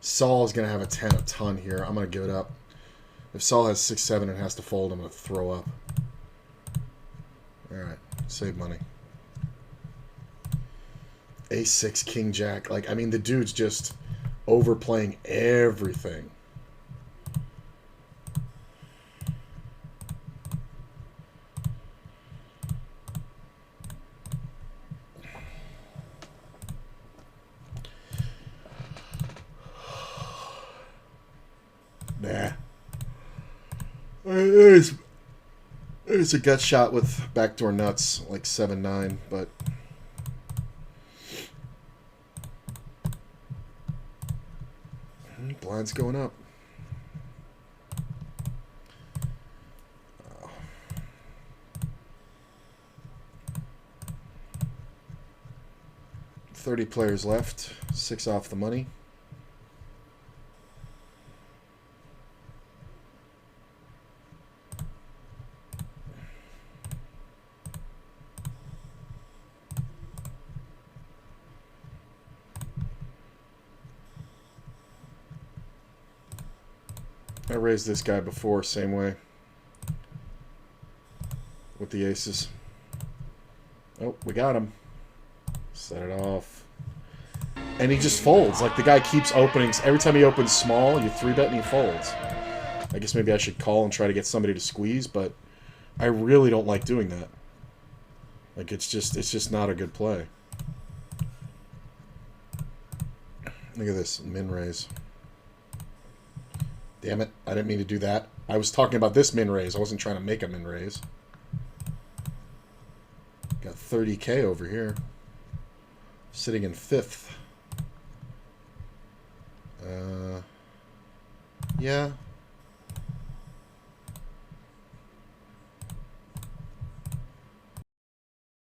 [SPEAKER 1] Saul is going to have a 10 a ton here. I'm going to give it up. If Saul has 6-7 and has to fold, I'm going to throw up. Alright. Save money. Ace-6, King-Jack. Like, I mean, the dude's just overplaying everything. Nah. There's a gut shot with backdoor nuts, like 7-9, but... Blind's going up. Oh. 30 players left. 6 off the money. I raised this guy before, same way. With the aces. Oh, we got him. Set it off. And he just folds. Like, the guy keeps opening. Every time he opens small, you 3-bet and he folds. I guess maybe I should call and try to get somebody to squeeze, but I really don't like doing that. Like, it's just not a good play. Look at this. Min raise. Damn it. I didn't mean to do that. I was talking about this min raise. I wasn't trying to make a min raise. Got 30K over here. Sitting in 5th. Yeah.